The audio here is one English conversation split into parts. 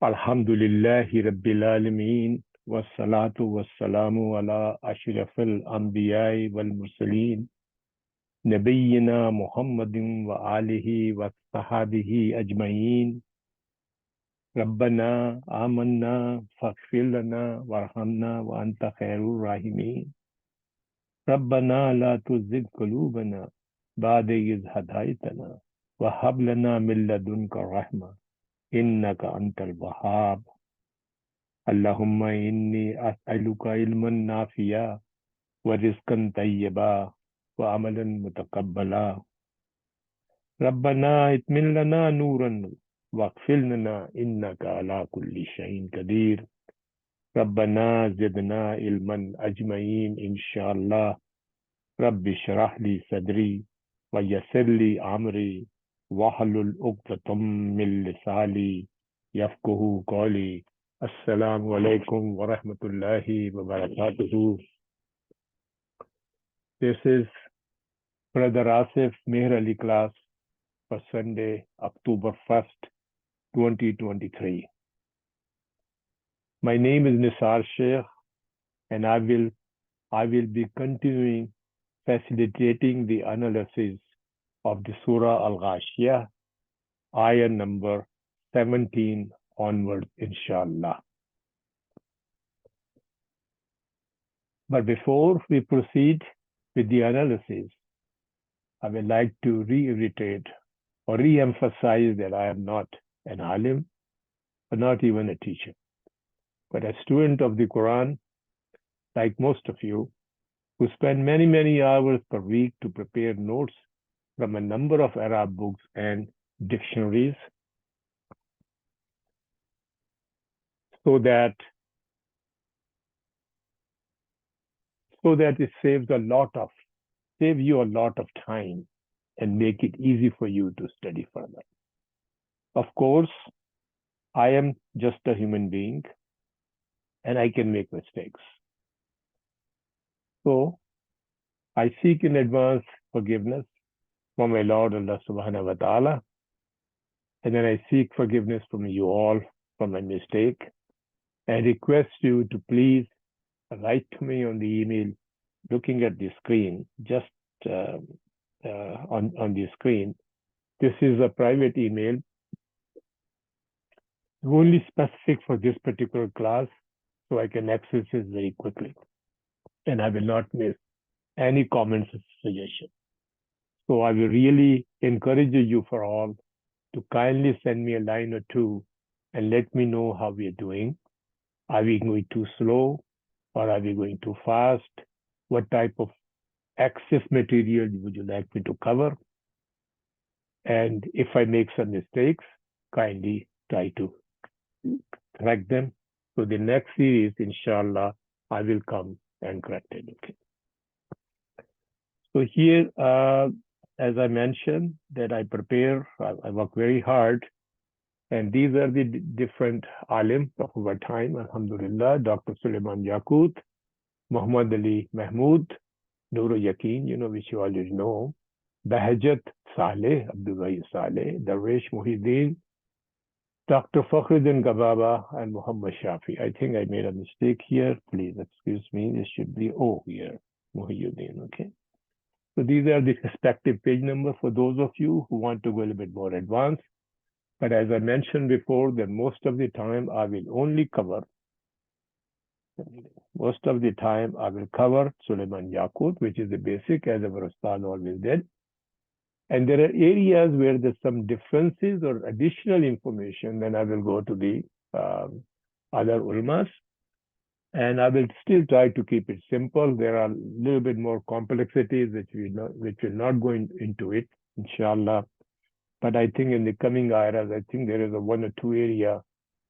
Alhamdulillahi Rabbil Alameen wassalatu wassalamu ala ashrafil anbiya'i wal mursaleen nabiyyina Muhammadin wa alihi wa sahabihi ajma'in. Rabbana amanna faghfir lana warhamna wa anta khairur rahimin. Rabbana la tuzigh qulubana ba'da idh hadaytana wa hab lana min ladunka rahma innaka antal wahhab. اللهم إني أسألك علما نافعا ورزقا طيبا وعملا متقبلا. ربنا اتمن لنا نورا واغفر لنا إنك على كل شيء قدير. ربنا زدنا علما أجمعين إن شاء الله. رب اشرح لي صدري ويسر لي أمري واحلل عقدة من لساني يفقهوا قولي. Assalamu alaikum wa rahmatullahi wa barakatuhu. This is Brother Asif Meher Ali class for Sunday, October 1st, 2023. My name is Nisar Sheikh and I will be continuing facilitating the analysis of the Surah Al-Ghashiya, ayah number 17 onwards, inshallah. But before we proceed with the analysis, I would like to reiterate or re-emphasize that I am not an alim, or not even a teacher, but a student of the Quran, like most of you, who spend many, many hours per week to prepare notes from a number of Arab books and dictionaries, so that it saves you a lot of time and make it easy for you to study further. Of course, I am just a human being and I can make mistakes. So I seek in advance forgiveness from my Lord Allah subhanahu wa ta'ala, and then I seek forgiveness from you all for my mistake. I request you to please write to me on the email looking at the screen, just on the screen. This is a private email, only specific for this particular class, so I can access it very quickly. And I will not miss any comments or suggestions. So I will really encourage you for all to kindly send me a line or two and let me know how we are doing. Are we going too slow or are we going too fast? What type of excess material would you like me to cover? And if I make some mistakes, kindly try to correct them. So the next series, inshallah, I will come and correct it. Okay. So here, as I mentioned, that I prepare, I work very hard. And these are the different alim of our time, alhamdulillah, Dr. Suleiman Yaqut, Muhammad Ali Mahmood, Nuru Yaqeen, which you already know, Bahajat Saleh, Abdul Ghani Saleh, Darwish Muhyiddin, Dr. Fakhruddin Gababa, and Muhammad Shafi. I think I made a mistake here. Please excuse me. This should be O here, Muhyiddin, okay? So these are the respective page numbers for those of you who want to go a little bit more advanced. But as I mentioned before, that most of the time I will cover Suleiman Yaqut, which is the basic, as our Ustad always did. And there are areas where there's some differences or additional information, then I will go to the other ulmas. And I will still try to keep it simple. There are a little bit more complexities which will not go into it, inshallah. But I think in the coming eras, I think there is a one or two area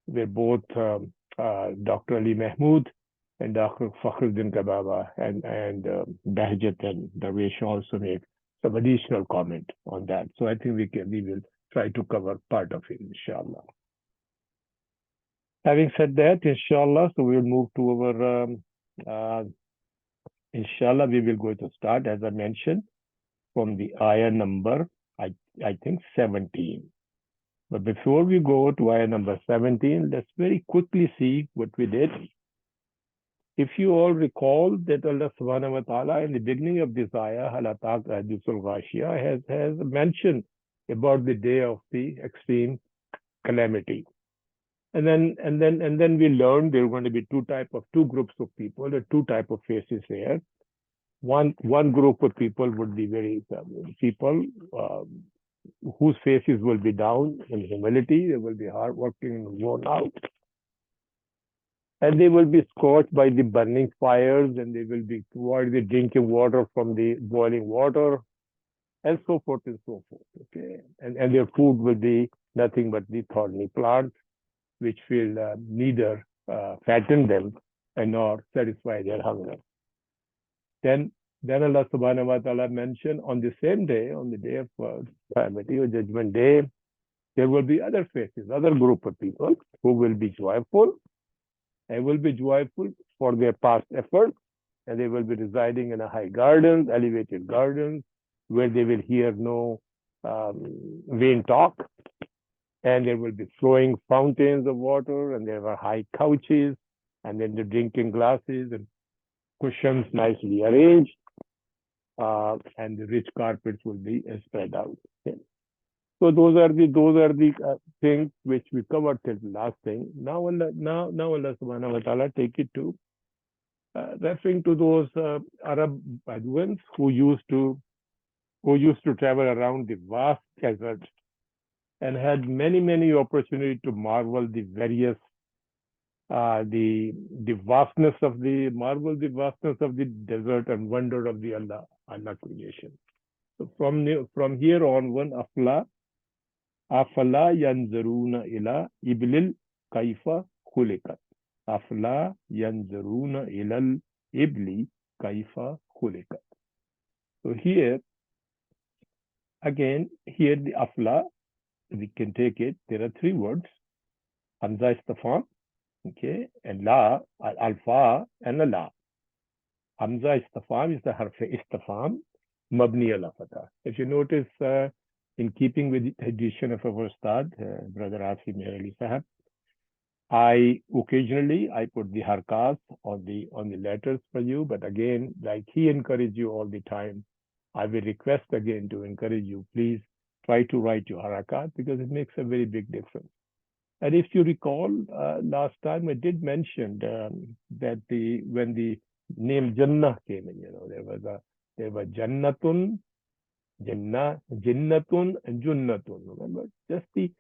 where both Dr. Ali Mahmood and Dr. Fakhruddin Kababa and Bahjat and Darwish also make some additional comment on that. So I think we will try to cover part of it, inshallah. Having said that, inshallah, so we will move to our, inshallah, we will go to start, as I mentioned, from the ayah number, I think 17. But before we go to ayah number 17, let's very quickly see what we did. If you all recall that Allah subhanahu wa ta'ala in the beginning of this ayah, Halatak Hadisul Ghashiya, has mentioned about the day of the extreme calamity. And then we learned there are going to be two groups of people, the two type of faces here. One group of people would be people whose faces will be down in humility, they will be hardworking and worn out. And they will be scorched by the burning fires, and they will be provided drinking water from the boiling water, and so forth and so forth. Okay, and their food will be nothing but the thorny plants, which will neither fatten them and nor satisfy their hunger. Then Allah subhanahu wa ta'ala mentioned on the same day, on the day of calamity or judgment day, there will be other faces, other group of people who will be joyful. They will be joyful for their past efforts, and they will be residing in a high gardens, elevated gardens, where they will hear no vain talk, and there will be flowing fountains of water, and there are high couches, and then the drinking glasses and cushions nicely arranged, and the rich carpets will be spread out. Okay. So those are the things which we covered till the last thing. Now Allah subhanahu wa ta'ala take it to referring to those Arab Bedouins who used to travel around the vast desert and had many opportunities to marvel the various the vastness of the desert and wonder of the Allah creation. So from here on, one afala yanzuruna ila iblil kaifa khuliqat. Afala yanzuruna ila ibli kaifa khuliqat. So here again, the afla, we can take it. There are three words: hamza istifham, okay, and la, alfa, and a la. Hamza istifham is the harf istifham, mabni ala fatah. If you notice, in keeping with the tradition of our Ustad, Brother Asim Ali Sahab, I occasionally put the harkas on the letters for you, but again, like he encouraged you all the time, I will request again to encourage you, please try to write your harakat, because it makes a very big difference. And if you recall, last time I did mention that when the name Jannah came in, there was Jannatun, Jinnatun, and Junnatun. Remember, just the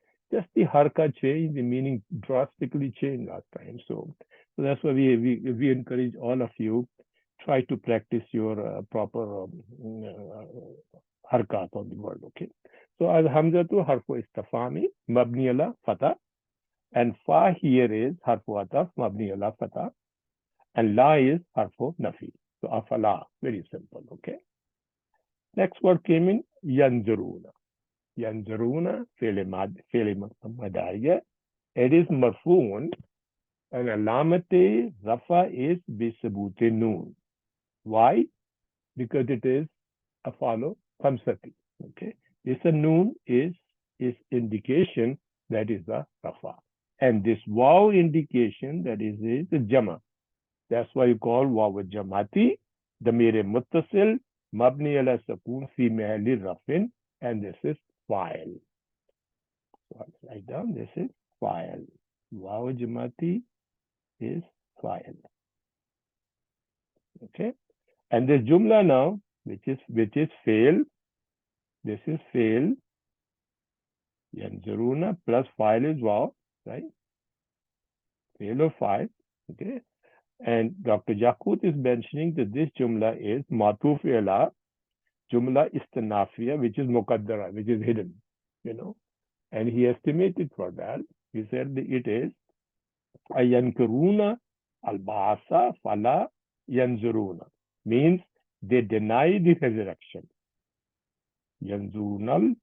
harka change, the meaning drastically changed last time. So that's why we encourage all of you, try to practice your proper harkat on the word. Okay. So as hamzatu harfu istifhami mabni ala fatah, and fa here is harfu ataf mabni ala fatah, and la is harfu nafi. So afala, very simple. Okay. Next word came in yanzuruna. Yanzuruna fi'l madariya. It is marfuun, and alamate rafa is bisabute noon. Why? Because it is a follow khamsati. Okay. This noon is indication that is the rafa, and this waw indication that is the jama. That's why you call waw jamati, damir muttasil, mabni ala sakun fi mahalli rafin, and this is file. So I'll write down, this is file. Waw jamati is file. Okay. And this jumla now, which is fail. This is fail. Yanzuruna plus file is waw, right? Fail or file. Okay. And Dr. Yaqut is mentioning that this jumla is matuf ila jumla istinafiya, which is muqaddara, which is hidden, And he estimated for that. He said that it is ayankuruna al-ba'asa fala yanzuruna. Means they deny the resurrection. Yanzurunal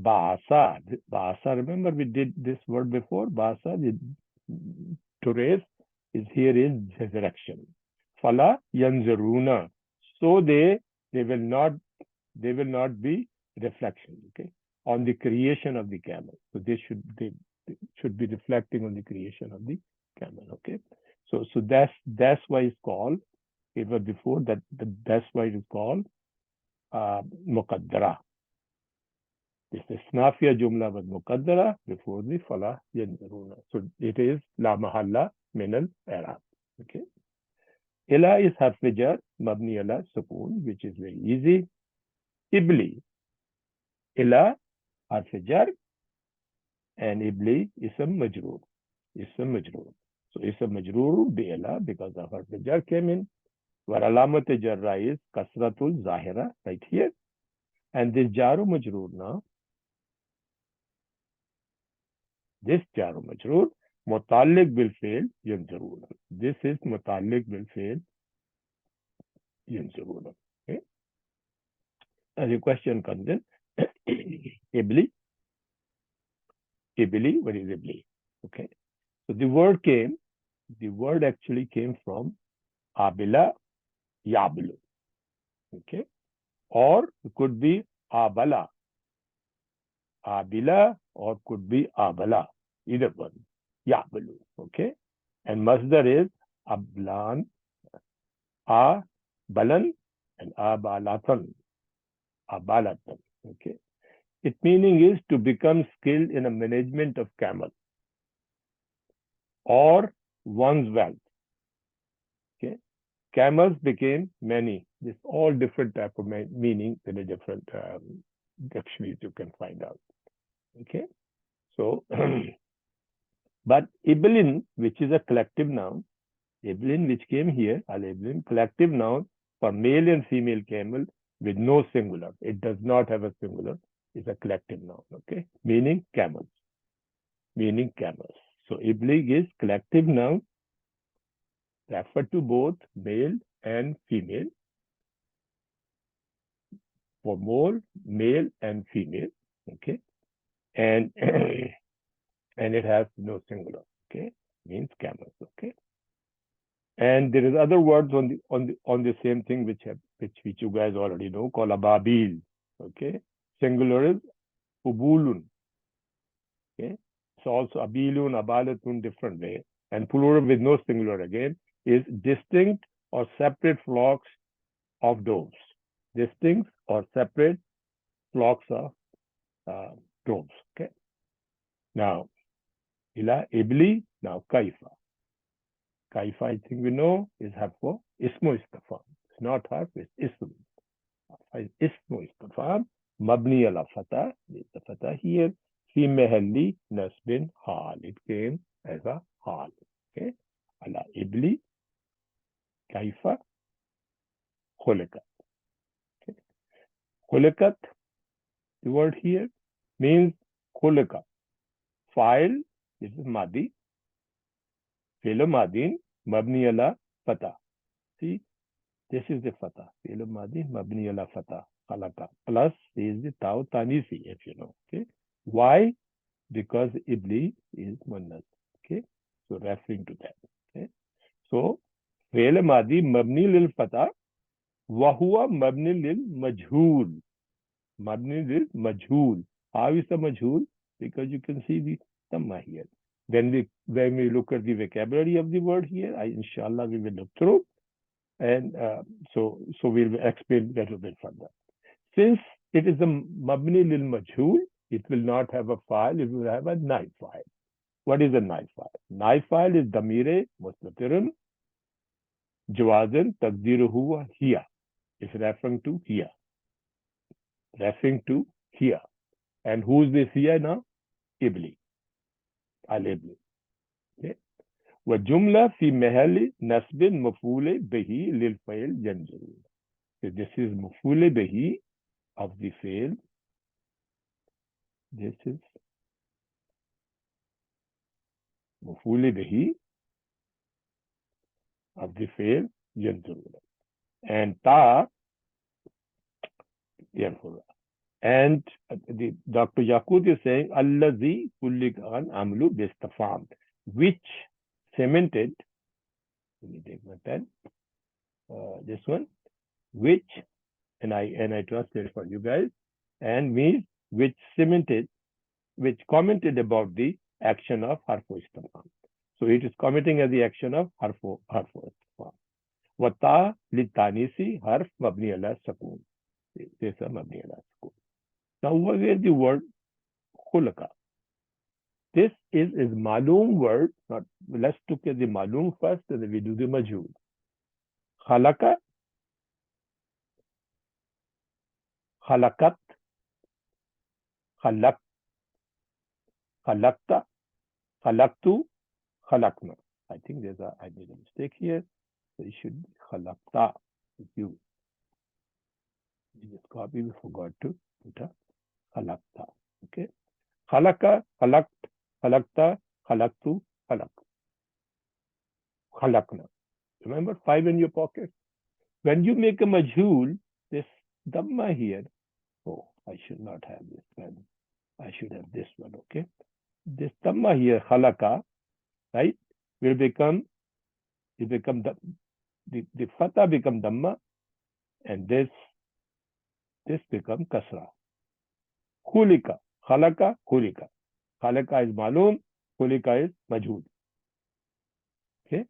ba'asa. Ba'asa, remember we did this word before? Ba'asa, to raise, is here is resurrection. Fala yanzuruna. So they will not be reflection. Okay. on the creation of the camel. So they should be reflecting on the creation of the camel. Okay. So that's why it's called. It was before that. That's why it is called muqaddara. This is Snafiya Jumla was Muqaddara before the Falah Yanzuruna. So it is La Mahalla min al-I'rab. Okay. Ila is harf jar mabni ala sukun, which is very easy. Ibli. Ila harf jar and Ibli ism majroor. Ism majroor. So ism majroor bi ila because of harf jar came in. Where alamat jarra is kasratul zahira right here. And this jaru majroor now. This jaru majroor mutalik bil fail yanzuruna. This is mutalik bil fail yanzuruna. Okay. As a question comes in, Ibli, what is Ibli? Okay. So the word actually came from Abila Yabilu. Okay. Or it could be Abala. Abila or could be Abala. Either one. Yabilu. Okay. And Masdar is Ablan, Balan, and Abalatan. Abalatan. Okay. Its meaning is to become skilled in a management of camel or one's wealth. Okay. Camels became many. This all different type of meaning in a different dictionaries you can find out. Okay. So, but Iblin, which is a collective noun, Iblin, which came here, al-Iblin, collective noun for male and female camel with no singular. It does not have a singular. It's a collective noun. Okay. Meaning camels. Meaning camels. So Iblig is collective noun refer to both male and female. For more male and female. Okay. And and it has no singular. Okay. Means camels. Okay. And there is other words on the same thing which you guys already know called ababil. Okay. Singular is ubulun. Okay. So also abilun, abalatun, different way. And plural with no singular again is distinct or separate flocks of doves. Distinct or separate flocks of doves. Okay. Now, ila ibli, now kaifa. Kaifa, I think we know, is harf for ismu istifham. It's not harf, it's ism. Ismu istifham, mabni ala fatah, is the fatah here. Fi mehalli nasbin hal. It came as a hal. Okay. Ala ibli, kaifa, khulikat. Okay. Khulikat, the word here means khulika. File, this is madi. Fi'l madin, mabni ala fatah. See, this is the fatah. Fi'l madin, mabni ala fatah. Khalaka. Plus is the taw tanisi, if you know. Okay. Why? Because ibli is muannas. Okay. So referring to that. Okay. So fi'l madi mabni lil fatah. Wahuwa mabni lil majhul. Mabni lil majhul. How is the majhul? Because you can see the tamma here. When we look at the vocabulary of the word here, inshallah we will look through, and so we'll explain a little bit further. Since it is a mabni lil majhul, it will not have a file. It will have a naib file. What is a naib file? Naib file is damire mustatirun jawazan taqdiruhu hiya. It's referring to here. Referring to here. And who's this here now? Ibli. Al-Ibli. Okay. وجملة في محل نصب مفعول به للفعل ينظرون. So this is مفعول به of the fi'l. This is مفعول به of the fi'l ينظرون. And ta ينظرون. And Dr. Yaqut is saying الذي كلك عن عمل باستفهام, which cemented. Let me take my pen. This one, which, and I translate for you guys, and means which cemented, which commented about the action of harfu istifham. So it is commenting on the action of harfu istifham. Wata litanisi harf mabni ala sakun. This is a mabni ala sakun. Now where the word khulqa. This is maloom word. Not, let's look at the maloom first, and then we do the majhul. Khalaqa, khalaqat, khalaq, khalaqta, khalaqtu, khalaqna. I think I made a mistake here. So it should be khalaqta. If you just copy, we forgot to put a khalaqta. Okay. Khalaqa, khalaqt, khalaqta, khalaqtu, khalaq. Khalaqna. Remember 5 in your pocket. When you make a majhul, this dhamma here, oh, I should not have this one. I should have this one, okay? This dhamma here, khalaqa, right, will become, the fatha become dhamma, and this become kasra. Khulika, khalaqa, khulika. Khalaqa is maloom, khulika is majhul. Okay?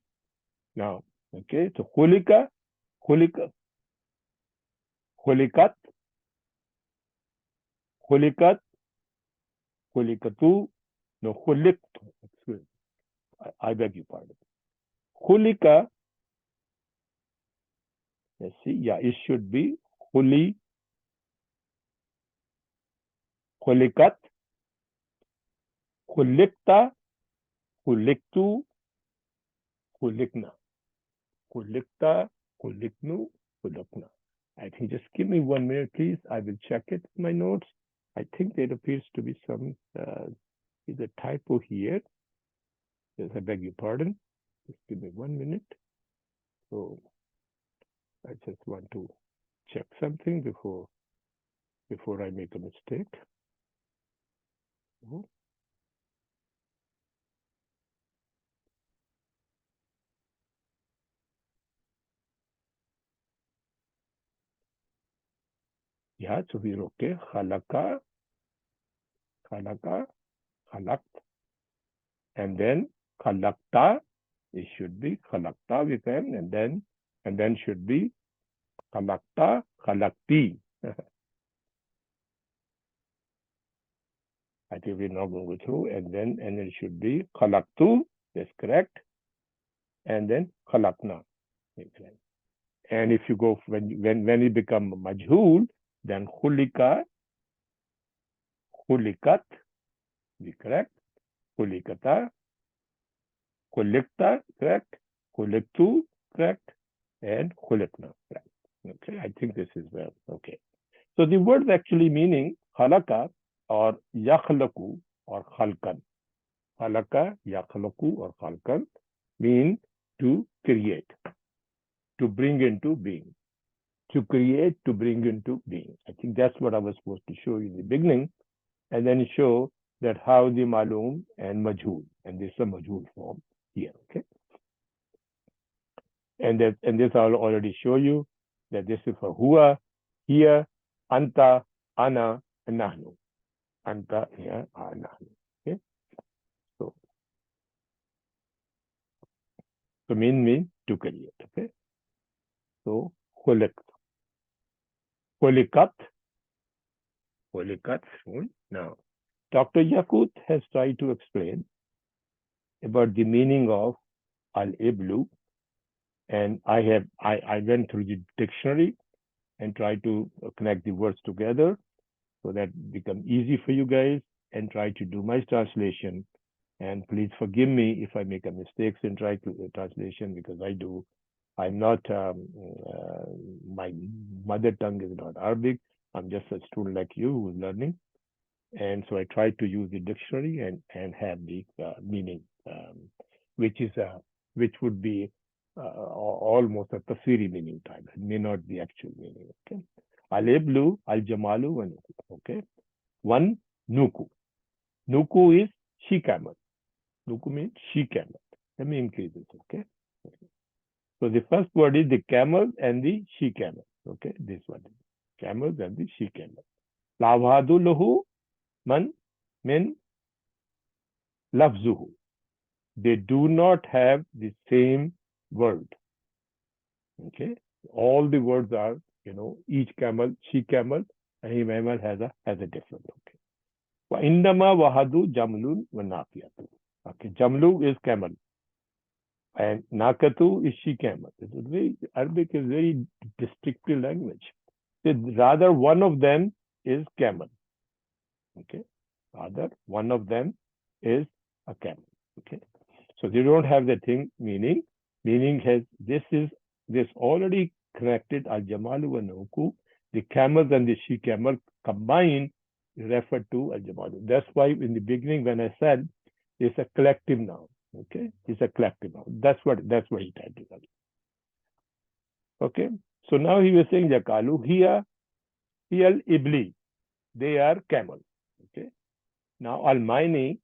Now, okay, so khulika, khulikat, khulikat, khulikatu, no, khuliktu. I beg your pardon. Khulika, let's see, yeah, it should be khuli, khulikat, khulikta, khuliktu, khulikna. Khulikta, khuliknu, khulukna. I think just give me 1 minute, please. I will check it in my notes. I think there appears to be some is a typo here. Yes, I beg your pardon. Just give me 1 minute. So I just want to check something before I make a mistake. Yeah, so we're okay. Khalaqa, khalaqt, and then khalaqta. It should be khalaqta with M, and then should be khalaqta, khalaqti. I think we're not going to go through, and it should be khalaqtu. That's correct, and then khalaqna. And if you go when it become majhul, then khulika, khulikat, be correct, khulikata, khulikta, correct, khuliktu, correct, and khulikna, correct. Okay, I think this is well. Okay. So the words actually meaning khalaqa or yakhlaku or khalqan. Khalaqa, yakhlaku or khalqan mean to create, to bring into being. To create, to bring into being. I think that's what I was supposed to show you in the beginning, and then show that how the maloom and majhul, and this is a majhul form here, okay? And this I'll already show you that this is for huwa, here, anta, ana, and nahnu. Anta, here, nahnu. Okay? So mean to create, okay? So khuliq. Khuliqat. Now, Dr. Yakut has tried to explain about the meaning of al-iblu, and I went through the dictionary and tried to connect the words together so that become easy for you guys, and try to do my translation. And please forgive me if I make a mistakes in translation, because I'm not, my mother tongue is not Arabic. I'm just a student like you who's learning. And so I try to use the dictionary and have the meaning, which would be almost a tafsiri meaning type. It may not be actual meaning. Okay. Al-iblu, al-jamalu, and okay. One, nuku. Nuku is she camel. Nuku means she camel. Let me increase this. Okay. So the first word is the camel and the she camel. Okay, this one. Camels and the she camel. Lavhadu lahu Man, min, lafzuhu. They do not have the same word. Okay, all the words are, each camel, she camel, and he camel has a different. Okay. Wa indama wahadu jamlun wa naqiyatu. Okay, jamlu is camel, and naqatu is she camel. Arabic is very distinctive language. Rather, one of them is camel. Okay, rather one of them is a camel. Okay, so they don't have the thing meaning. Meaning has this already connected al jamalu wa nuku. The camels and the she camel combined refer to al jamalu. That's why in the beginning when I said it's a collective noun. Okay, it's a collective noun. That's what he tried to tell. Okay, so now he was saying jakalu here ibli. They are camel. Okay, now al maini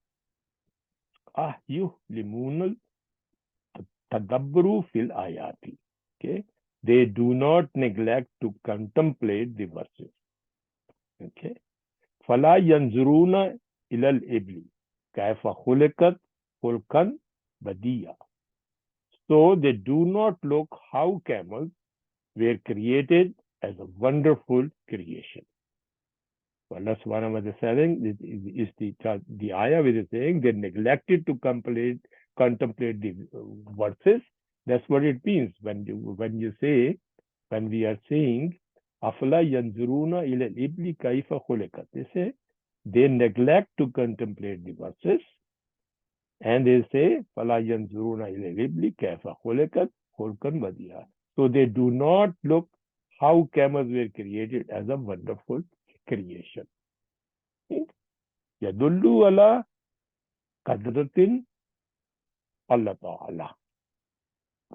limunal tadabburu fil ayati. Okay, they do not neglect to contemplate the verses. Okay, fala yanzuruna ilal ibli kaifa khuliqat khulqan badiya. So they do not look how camels were created as a wonderful creation. So Allah subhanahu wa ta'ala saying is the ayah which is saying they neglected to contemplate the verses. That's what it means when we are saying afala yanzuruna ila ibli kaifa khuliqat. They say they neglect to contemplate the verses, and they say fala yanzuruna ila ibli kaifa khuliqat khulqan badiya. So they do not look how camels were created as a wonderful creation. Yadullu ala qadratin Allah Ta'ala,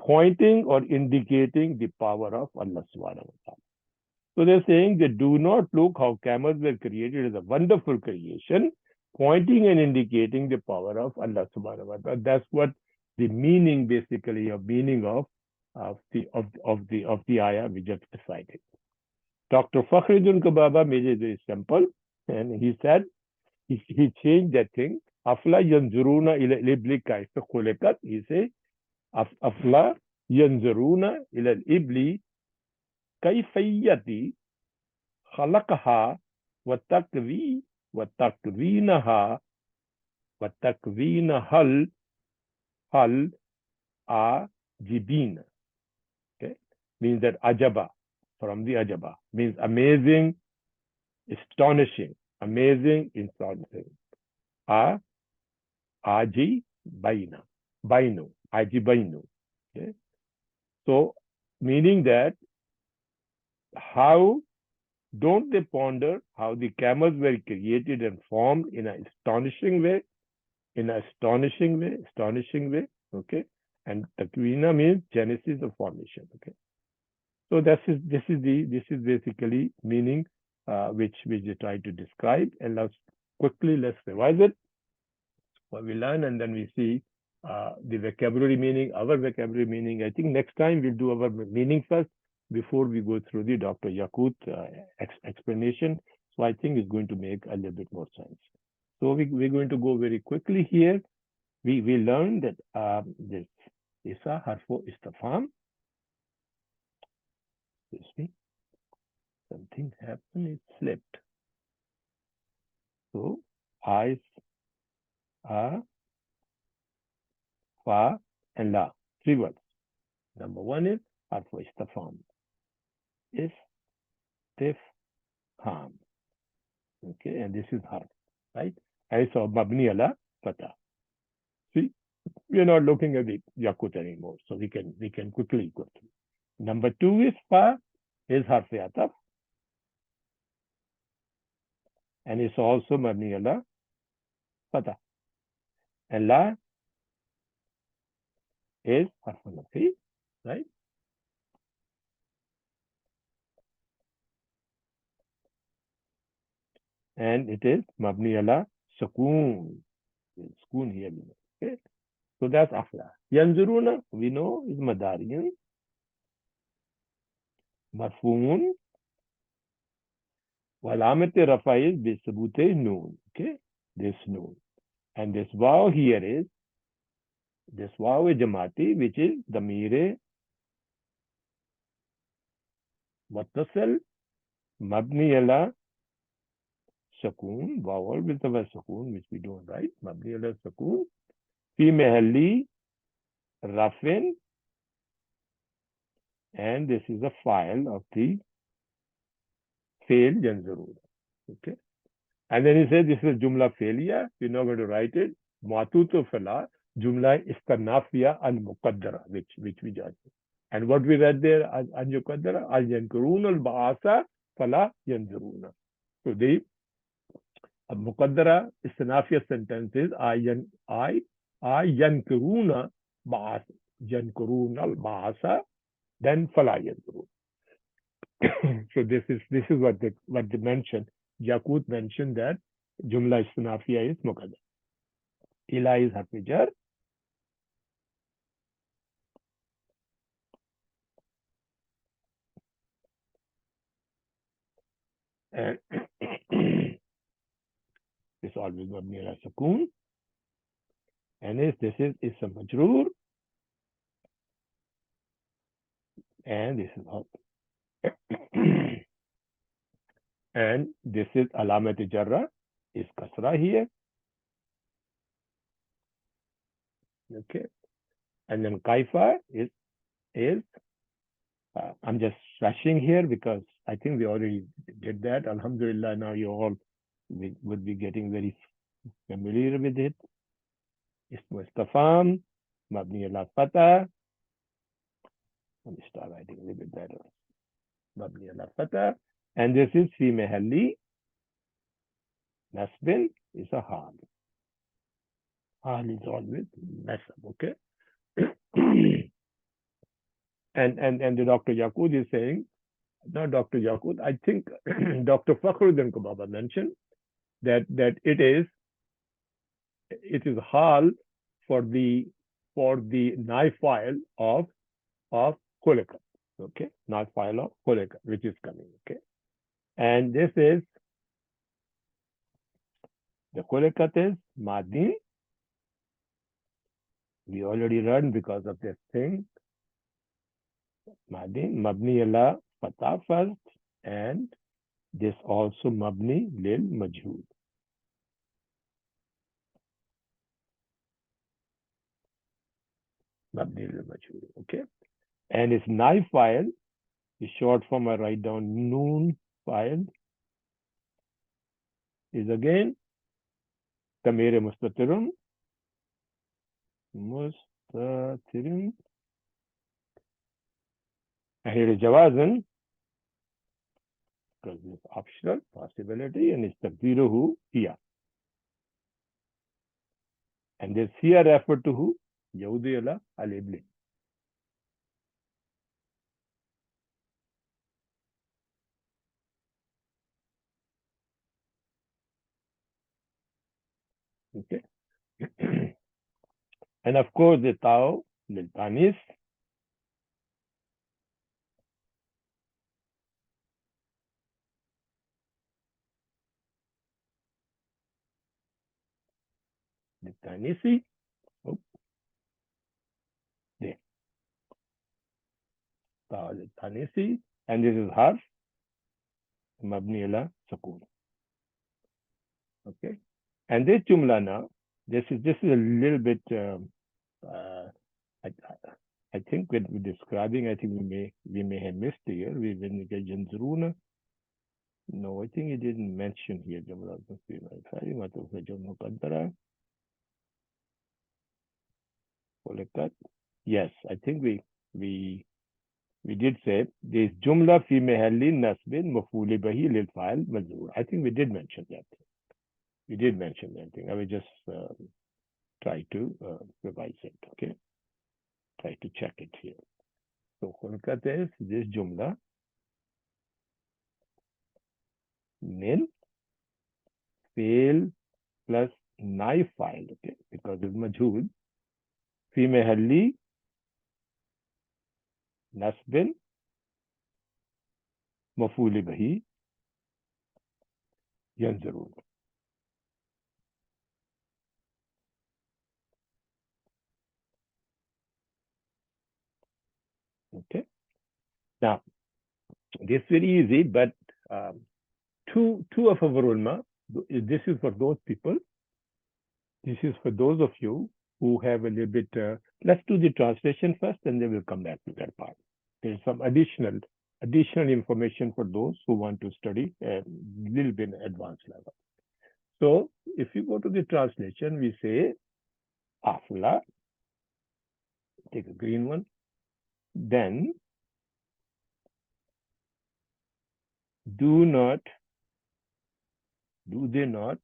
pointing or indicating the power of Allah Subhanahu wa Ta'ala. So they're saying they do not look how camels were created as a wonderful creation, pointing and indicating the power of Allah Subhanahu wa Ta'ala. That's what the meaning basically of the ayah we just decided. Dr. Fakhruddin Kababa made it very simple, and he said he changed that thing. Afla yanzuruna ila ibli kaifa khuliqat. He say afla yanzuruna ila ibli kayfiyati khalaqaha wa takwinaha wa takwinahal hal ajibina. Okay, means that ajaba, from the ajaba, means amazing, astonishing, amazing, astonishing. Aji bainu. Okay, so meaning that how don't they ponder how the camels were created and formed in an astonishing way, okay, and takwina means genesis of formation. Okay, so this is basically meaning which we try to describe, and let's revise it. What we learn, and then we see the vocabulary meaning, our vocabulary meaning. I think next time we'll do our meaning first before we go through the Dr. Yaqut explanation. So I think it's going to make a little bit more sense. So we're going to go very quickly here. We learned that this Isa harfu istifham. Excuse me. Something happened, it slipped. So eyes, fa, and la. 3 words. Number 1 is harfu istifham. Istifham. Okay, and this is harf, right? I saw mabni ala fatah. See, we are not looking at the Yaqut anymore, so we can quickly go through. Number 2 is fa, is harf ataf, and it's also mabni ala fatah. And la is harf nafi, right? And it is mabni ala sukoon. Sukoon here. Okay, so that's afla. Yanzuruna, we know, is madariyan, marfoon, Alamat rafa is bisabute noon. Okay, this noon. And this wow here is this wow is jamati, which is damire muttasil mabni ala sakun, vowel with the sakun, which we don't write. Mabni ala sakun fi mahalli rafin, and this is a file of the fail janzarura. Okay. And then he says this is jumla failure. We're not going to write it. Matutu fala jumla istanafiya al muqaddara, which we just. And what we read there al muqaddara al yankurun al baasa fala yanzuruna. So the muqaddara istanafiya sentence is I yankuruna baasa, yankurun al baasa, then fala yanzuruna. So this is what they mentioned. Yaqut mentioned that jumla istinafiya is muqaddar. Ila is harf jar. And this always mabni ala sukun. And this is ism majroor. And this is all. And this is alamat jarra is kasra here. Okay. And then kaifa is I'm just rushing here because I think we already did that. Alhamdulillah, now you all would be getting very familiar with it. Ismu istifham, mabni ala fatha. Let me start writing a little bit better. Mabni ala fatha. And this is fi mahalli nasbin is a hal. Hal is always nasab, okay? and the Dr. Yaqut is saying, not Dr. Yaqut, I think Dr. Fakhruddin Kubaba mentioned that it is hal for the knife file of khulika, okay? Knife file of khulika, which is coming, okay? And this is the khulikat is madin. We already learned because of this thing. Madin, mabni ala fatah first, and this also mabni lil majhul. Mabni lil majhul, okay? And its knife file is short form. I write down noon file is again tamere mustatirun. Mustatirun. Here is jawazan, because it's optional possibility, and it's takdiruhu here. And this here referred to who? Yahudi ala al-Ibli. Okay. And of course, the Tao, the Tanis, the Tanisi, oh, there. Tao, the Tanisi, and this is harf, mabni ala sukun. Okay. And this jumla now, this is a little bit, I think when we're describing, I think we may have missed here. When we get Janzuruna. No, I think he didn't mention here. Yes, I think we did say this jumla fi mahalli nasbin maf'ul bihi lil fa'il majrur. I think we did mention that. We did mention that thing. I will just try to revise it. Okay, try to check it here. So khulqat is this jumla min fail plus knife file. Okay, because it's majhul. Fi mahalli nasbin maf'ul bihi yanzurun. Okay. Now, this is very easy, but um, two of our ulama, this is for those people, this is for those of you who have a little bit, let's do the translation first and then we'll come back to that part. There's some additional information for those who want to study a little bit advanced level. So if you go to the translation, we say afla, take a green one, then do they not,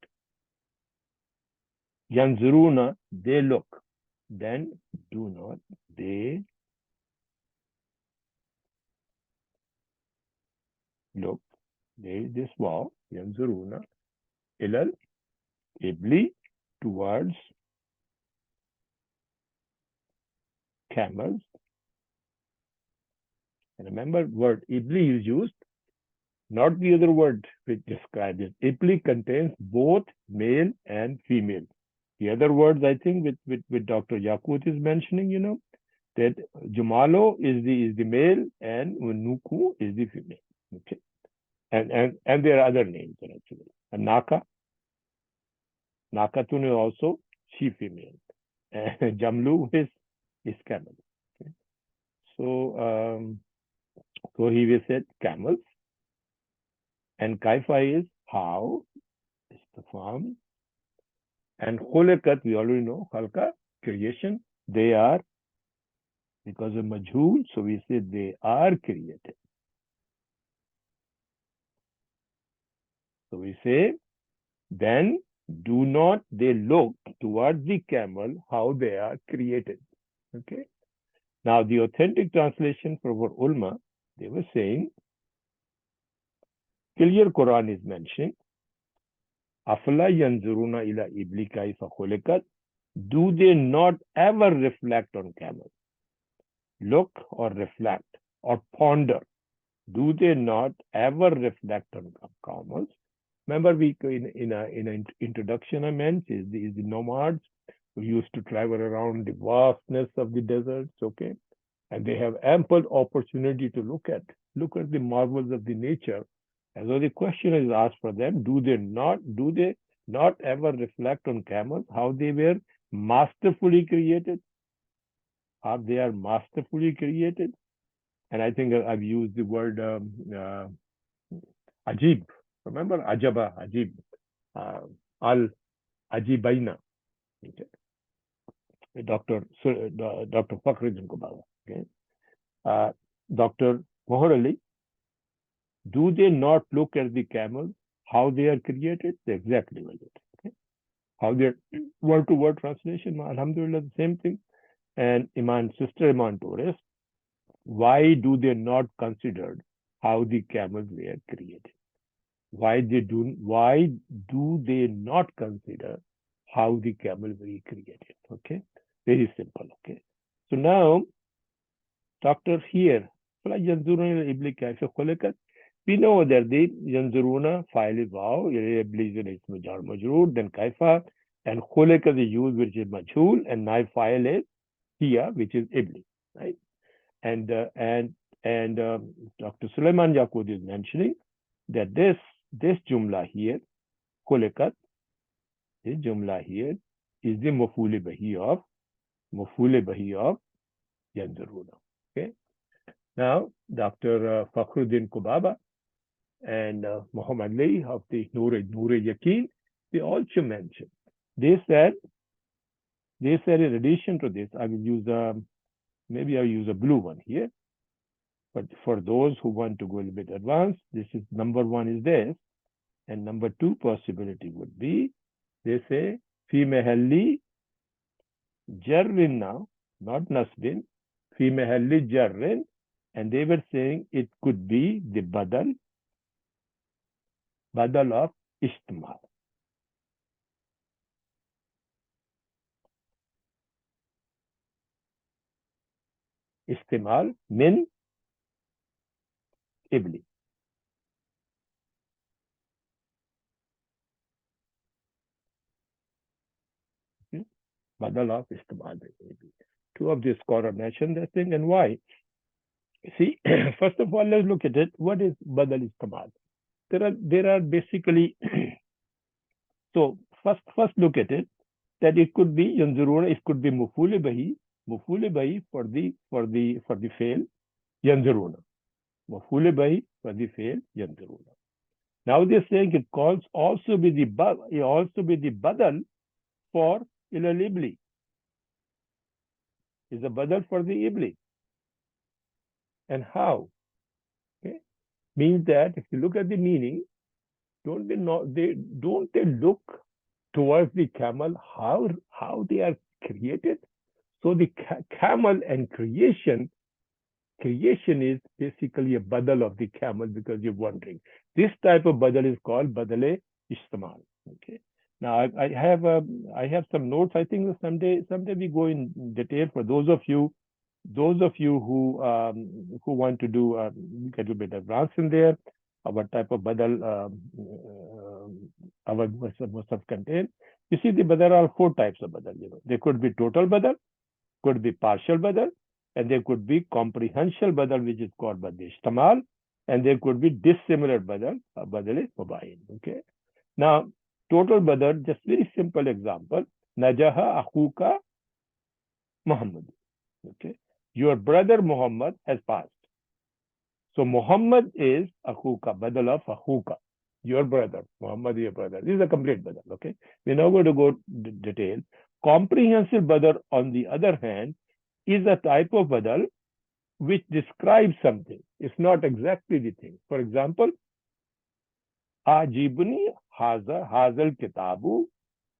yanzuruna, they look, then do not, they look, they, this wow, yanzuruna, ilal, ibli, towards camels. And remember, word ibli is used, not the other word which describes it. Ibli contains both male and female. The other words, I think, with Dr. Yakut is mentioning, that Jumalo is the male and Nuku is the female. Okay. And there are other names actually. And Nakatun is also she female. And Jamlu is camel. Okay. So he will say camels. And Kaifa is how, is the form. And Khulikat, we already know, Khalka, creation. They are, because of Majhul, so we say they are created. So we say, then do not they look towards the camel, how they are created. Okay. Now, the authentic translation for our ulama, they were saying, clear Quran is mentioning, Afala yanzuruna ila ibli kaifa khulikat. Do they not ever reflect on camels? Look or reflect or ponder. Do they not ever reflect on camels? Remember, we in an introduction I mentioned is the nomads who used to travel around the vastness of the deserts. Okay, and they have ample opportunity to look at the marvels of the nature. And so the question is asked for them: do they not ever reflect on camels, how they were masterfully created? How they are masterfully created? And I think I've used the word ajib. Remember ajaba, ajib, al ajibaina. Okay. Dr. Fakhruddin Kubala. Okay. Dr. Mohar Ali, do they not look at the camels, how they are created? Exactly like it. Okay. How they're word-to-word translation, alhamdulillah, the same thing. And Sister Iman Torres, why do they not consider how the camels were created? Why do they not consider how the camels were created? Okay, very simple. Okay, so now doctor here, we know that the yanzuruna file is wow, iblis is ism majroor, then kaifa, and khulikat is used which is majhul, and now file is here which is iblis, right? And Dr. Suleiman Yaqub is mentioning that this jumla here, khulikat, this jumla here is the maf'ul bihi of yanzuruna. Okay. Now, Dr. Fakhruddin Kubaba and Muhammad Ali of the Noor Yaqeen, they also mentioned. They said in addition to this, I will use maybe I'll use a blue one here. But for those who want to go a little bit advanced, this is number one is this, and number two possibility would be they say fi mahalli jarrin now, not nasbin, fi mahalli jarrin, and they were saying it could be the badal of istimal. Istimal min ibli. badal of istimal. Two of the scholars mentioned that thing and why. See, first of all, let's look at it. What is badal istimal? There are basically so first look at it that it could be yanzuruna, it could be mufule bahi for the fail yanzuruna, mufule bahi for the fail yanzuruna. Now they're saying it calls also be the badal for ilal ibli. Is a badal for the ibli. And how? Okay, means that if you look at the meaning, don't they look towards the camel how they are created? So the camel and creation is basically a badal of the camel because you're wondering. This type of badal is called badale istimal. Okay. Now I have some notes. I think someday we go in detail for those of you who want to do get a bit advanced in there. What type of badal our must have contained. You see, there are four types of badal. There could be total badal, could be partial badal, and there could be comprehensive badal, which is called badal istamal, and there could be dissimilar badal, badal mubayin. Okay. Now, total badal, just very simple example. Najaha akhuka Muhammad. Okay. Your brother Muhammad has passed. So Muhammad is akhuka, badal of akhuka. Your brother, Muhammad, your brother. This is a complete badal. Okay. We're now going to go detail. Comprehensive badal, on the other hand, is a type of badal which describes something. It's not exactly the thing. For example, ajibni hazal kitabu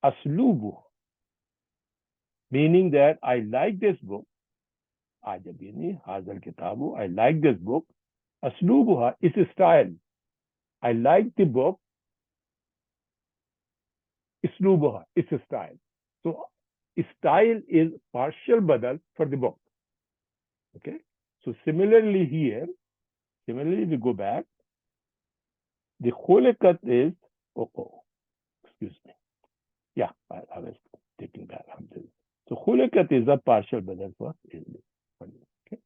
aslubu, meaning that I like this book. Ajibni hazal kitabu, I like this book. Aslubuha is a style. I like the book. Islubuha is a style. So style is partial badal for the book. Okay. So similarly here, we go back. The khuliqat is, excuse me. Yeah, I was taking that. So khuliqat is a partial badal for English. Okay.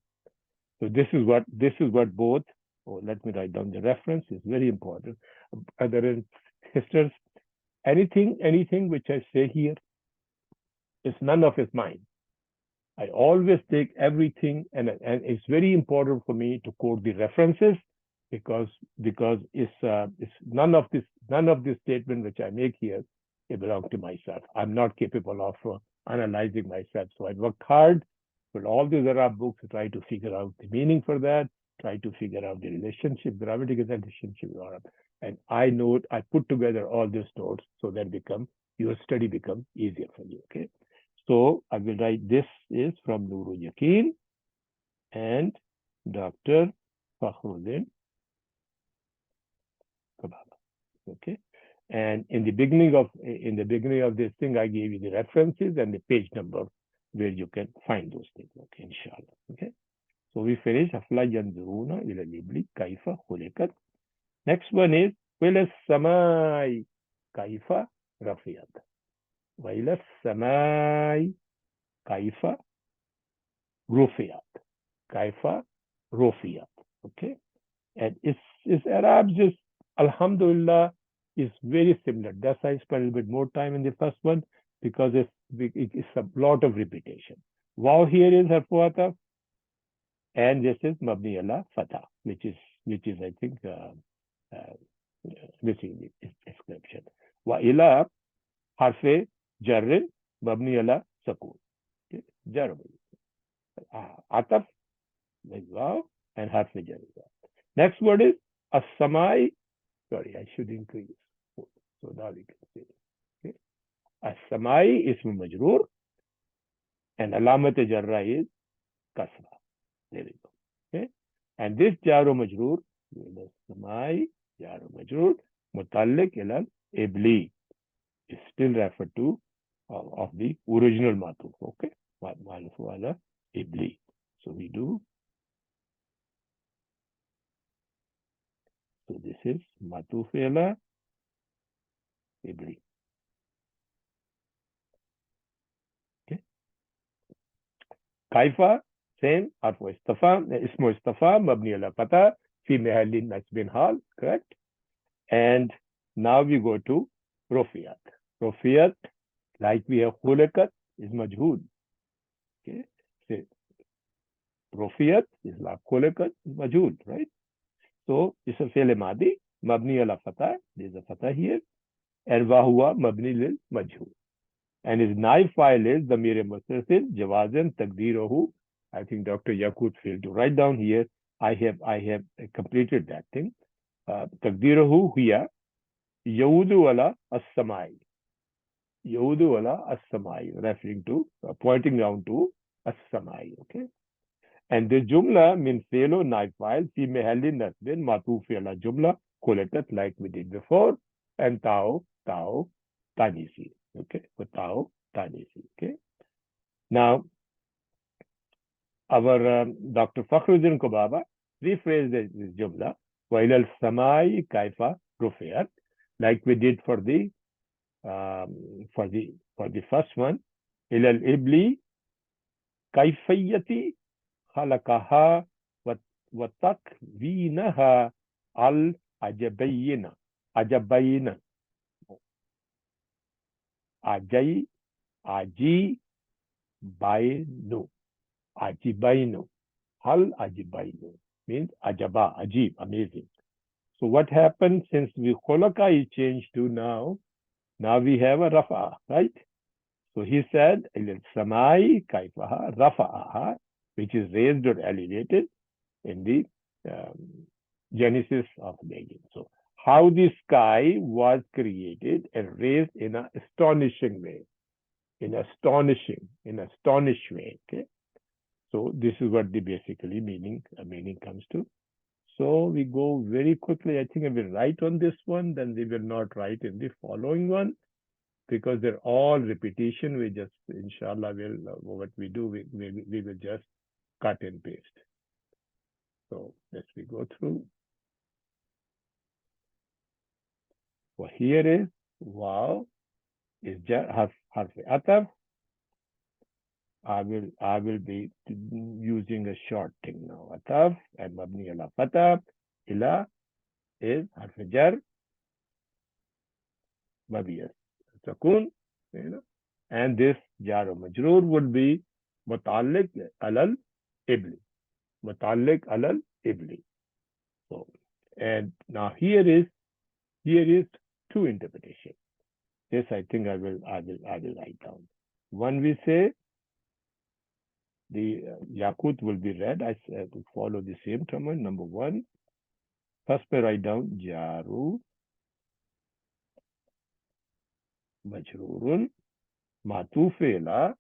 So this is what both. Oh, let me write down the reference. It's very important. Other sisters, anything which I say here is none of it's mine. I always take everything, and it's very important for me to quote the references because it's none of this statement which I make here, it belongs to myself. I'm not capable of analyzing myself. So I worked hard with all these Arab books to try to figure out the meaning for that, try to figure out the relationship, grammatical relationship with Arab. And I put together all these notes so that your study becomes easier for you. Okay. So I will write this is from Nurul Yaqeen and Dr. Fakhruddin Kababa. Okay. And in the beginning of this thing, I gave you the references and the page number where you can find those things. Okay, inshallah. Okay. So we finish Afla Yanzuruna ila libli kaifa khuliqat. Next one is Wila Samai Kaifa Rafiyat. Wila Samai Kaifa Rufiyat. Kaifa Rufiyat. Okay. And it's Arab just Alhamdulillah is very similar. That's why I spent a little bit more time in the first one because it's a lot of repetition. Wow here is Harfuataf, and this is Mabni Allah Fatah, which is I think missing the description. Wa ila harfe jarrin Mabni Allah Sakun. Okay. Jar Ataf wow and harfe jarrin. Next word is As-samai. Sorry, I should increase. So now we can see. Okay. As-samai ism majroor and alamat jarra is kasra. There we go. Okay. And this jaro majroor, as-samai jaro majroor, mutalliq ilal ibli is still referred to of the original matuf. Okay. Maluf wala ibli. So we do. So this is matuf ila ibli. Kaifa, same. Harfu istifham, ismu istifham, mabni ala fatha, fi mahalli nasbin hal, correct? And now we go to Rufiyat. Rufiyat, like we have khulikat, is majhool. Okay? So, Rufiyat is like khulikat, is majhool, right? So, it's a fi'l madi, mabni ala fatha, there's a fatha here, and wahua mabni lil majhool. And his naib file is Damir Mustasil, Jawazan, Takdirahu. I think Dr. Yaqut failed to write down here. I have completed that thing. Takdirahu hiya Yahudu ala as-samai. Yahudu ala as-samai, referring to, pointing down to as-samai. Okay. And the jumla min felo naib file fi mehalli nasbin matufi ala jumla khulikat, like we did before, and tao tanisi. Okay, tao tanisi. Okay. Now, our Dr. Fakhruddin Kubaba rephrased this jumla, وَإِلَى السَّمَاءِ كَيْفَ رُفِعَتْ, like we did for the first one. إِلَى الْإِبْلِ كَيْفَيَّةِ خَلَقَهَا وَتَكْوِينَهَا الْعَجَبَيِّنَ عَجَبَيِّنَ ajibaynu. Ajibaynu. Hal ajibaynu means ajaba, ajib, amazing. So what happened since we khulaka is changed to now we have a rafa, right? So he said, ilal samai kaifaha rafa'aha, which is raised or elevated in the Genesis of being. So how the sky was created and raised in an astonishing way, in astonished way. Okay. So this is what the basically meaning comes to. So we go very quickly. I think I will write on this one, then we will not write in the following one, because they're all repetition. We just, inshallah, will what we do, we will just cut and paste. So let's we go through. Well, here is wow is just harf ataf. I will be using a short thing now. Ataf and mabni ala fatah. Ila is harf jar. Mabiyas. Sakun. And this jar or majroor would be muta'alliq alal ibli. Muta'alliq alal ibli. So, and now here is two interpretations. This I think I will write down. One we say the Yaqut will be read. I to follow the same command. Number one, first I write down Jaru Majrurun Matufe ila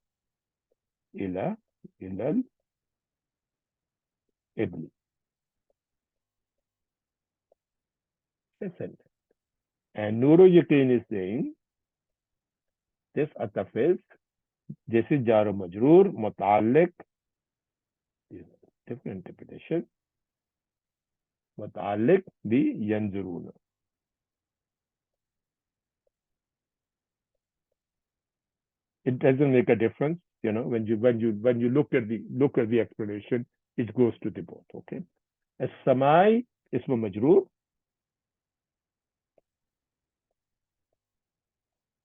ilal ibli. Listen. And Nuru Yaqeen is saying this ataf is, this is Jaru Majrur Muta'alliq. Different interpretation. Muta'alliq bi yanzuruna. It doesn't make a difference, when you look at the explanation, it goes to the both. Okay. As-samai ismu majroor.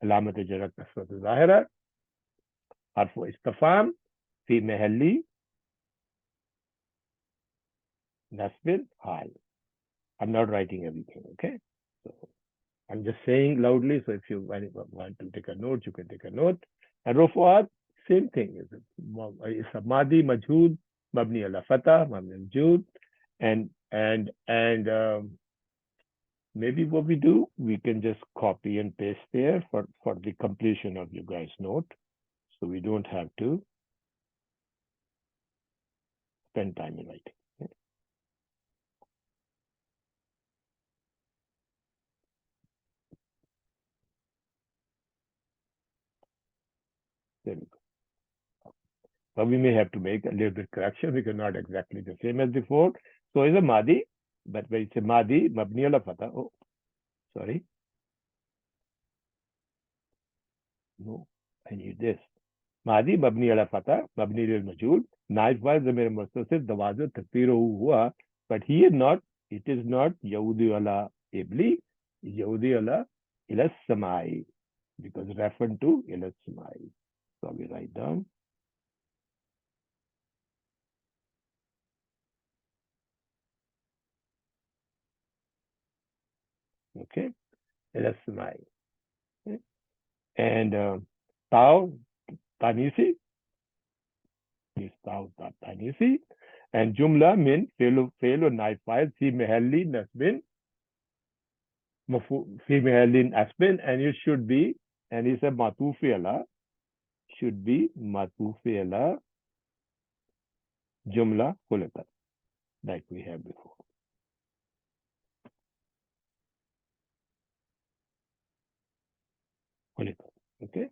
Alamat jarak kasrat zahira. Harfu istifham fi mahalli nasbin hal. I'm not writing everything, okay? So I'm just saying loudly, so if you want to take a note, you can take a note. And rufuat, same thing. It's a madi majhood, mabni ala fatah, mabni al jud. And maybe what we do, we can just copy and paste there for the completion of you guys' note. So we don't have to spend time in writing. Okay? There we go. But we may have to make a little bit correction because not exactly the same as before. So it's a madi, but when it's a madi, mabni ala fatah. Oh, sorry. No, I need this. मादी मबनी अला फतह मबनी लिल मजहूल नाइब wise ज़मीर मुस्ततिर दवाज़ तकदीर हुआ but here not it is not यऊदी अला इबली यऊदी अला इला समाई because referring to ila samai. So we write down okay ila samai. Okay. And tau tanisi is tau tanisi and jumla min fi'lu naib fa'il fi mahalli nasbin fi mahallin asbin and it should be and it's a matufi ala should be matufi ala jumla khulqat like we have before. Khulqat. Okay.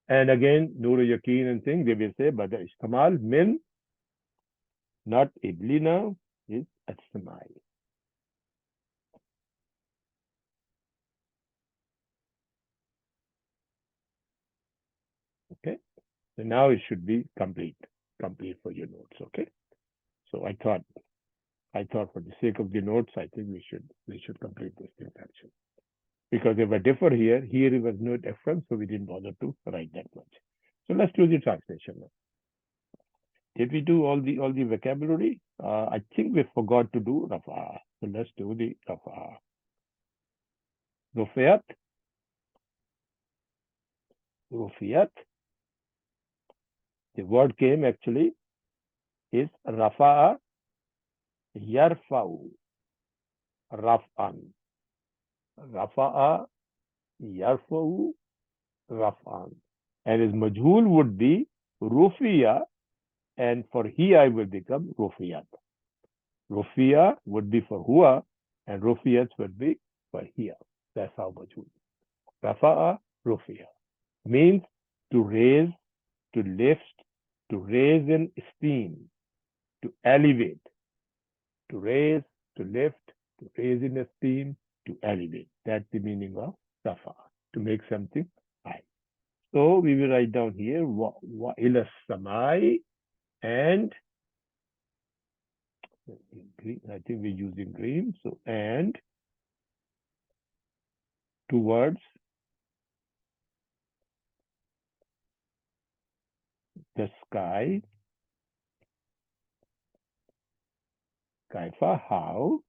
And again, Nur Yaqeen and thing, they will say, but the Istamal min, not Iblina, is Astamai. Okay. So now it should be complete for your notes. Okay. So I thought for the sake of the notes, I think we should complete this thing actually. Because if I differ here it was no difference, so we didn't bother to write that much. So let's do the translation now. Did we do all the vocabulary? I think we forgot to do Rafa. So let's do the Rafa. Rufiyat, Rufiyat. The word came actually is Rafa'a Yarfa'u. Raf'an. Rafa'a Yarfa'u Raf'an. And his majhul would be Rufiya, and for Hiya will become Rufiyat. Rufiya would be for Huwa, and Rufiyat would be for Hiya. That's how majhul. Rafa'a Rufiya means to raise, to lift, to raise in esteem, to elevate, to raise, to lift, to raise in esteem, to elevate. That's the meaning of Rafa, to make something high. So we will write down here wa ila samai, and I think we're using green. So and towards the sky, kaifa, how,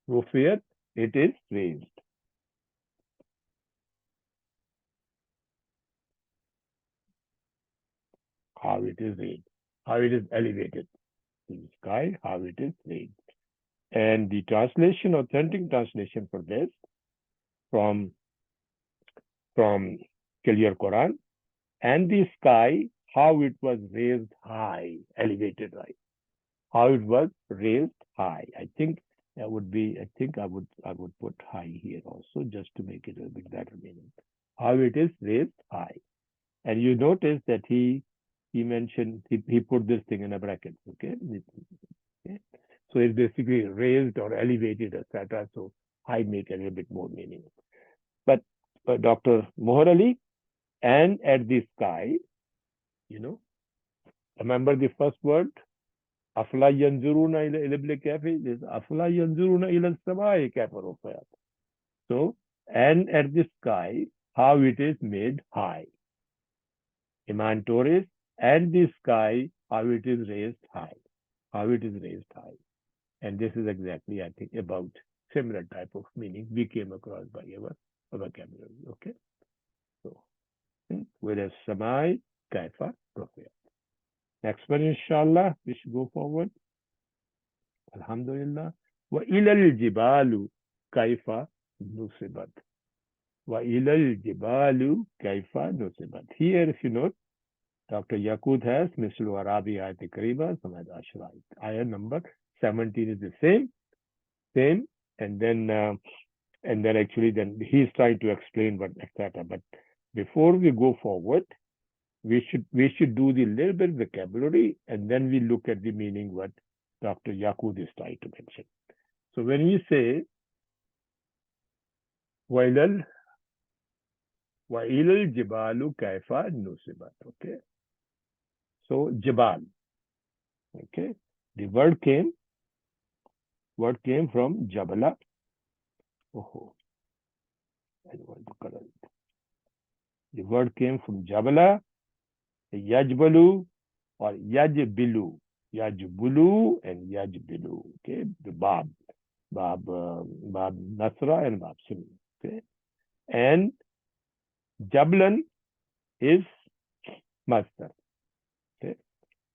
rufiyat, it is raised. How it is raised, how it is elevated. In the sky, how it is raised. And the translation, authentic translation for this from clear Quran, and the sky, how it was raised high, elevated high, how it was raised high. I think that would be, I think I would put high here also just to make it a bit better meaning. How it is raised high. And you notice that he mentioned, he put this thing in a bracket, okay? Okay. So it's basically raised or elevated, etc. So high make a little bit more meaning. But Dr. Mohar Ali, and at the sky, remember the first word? Afla yanzuruna ila ibli kafi. This afla yanzuruna ila samai kafa. So, and at the sky, how it is made high. Iman Torres, and the sky, how it is raised high. How it is raised high. And this is exactly, I think, about similar type of meaning we came across by our vocabulary. Okay. So, whereas samai, kaifa, rufiyat. Next one, inshallah, we should go forward. Alhamdulillah. Wa ilal jibalu kaifa nusibat. Wa ilal jibalu kaifa nusibat. Here, if you note, Dr. Yaqut has Mislu Arabi Ayat Kariba, Samad Ashra. Ayat number 17 is the same, and then actually then he's trying to explain what etc. But before we go forward, we should do the little bit vocabulary, and then we look at the meaning what Dr. Yaqut is trying to mention. So when we say Wailal Wa ilal jibalu kaifa nusibat. Okay. So jibal. Okay. The word came from jabala. Oh, I don't want to color it. The word came from jabala, yajbalu, or yajbilu. Yajbulu and yajbilu. Okay. The Bab Nasra and Bab Sumi. Okay. And Jablan is master. Okay.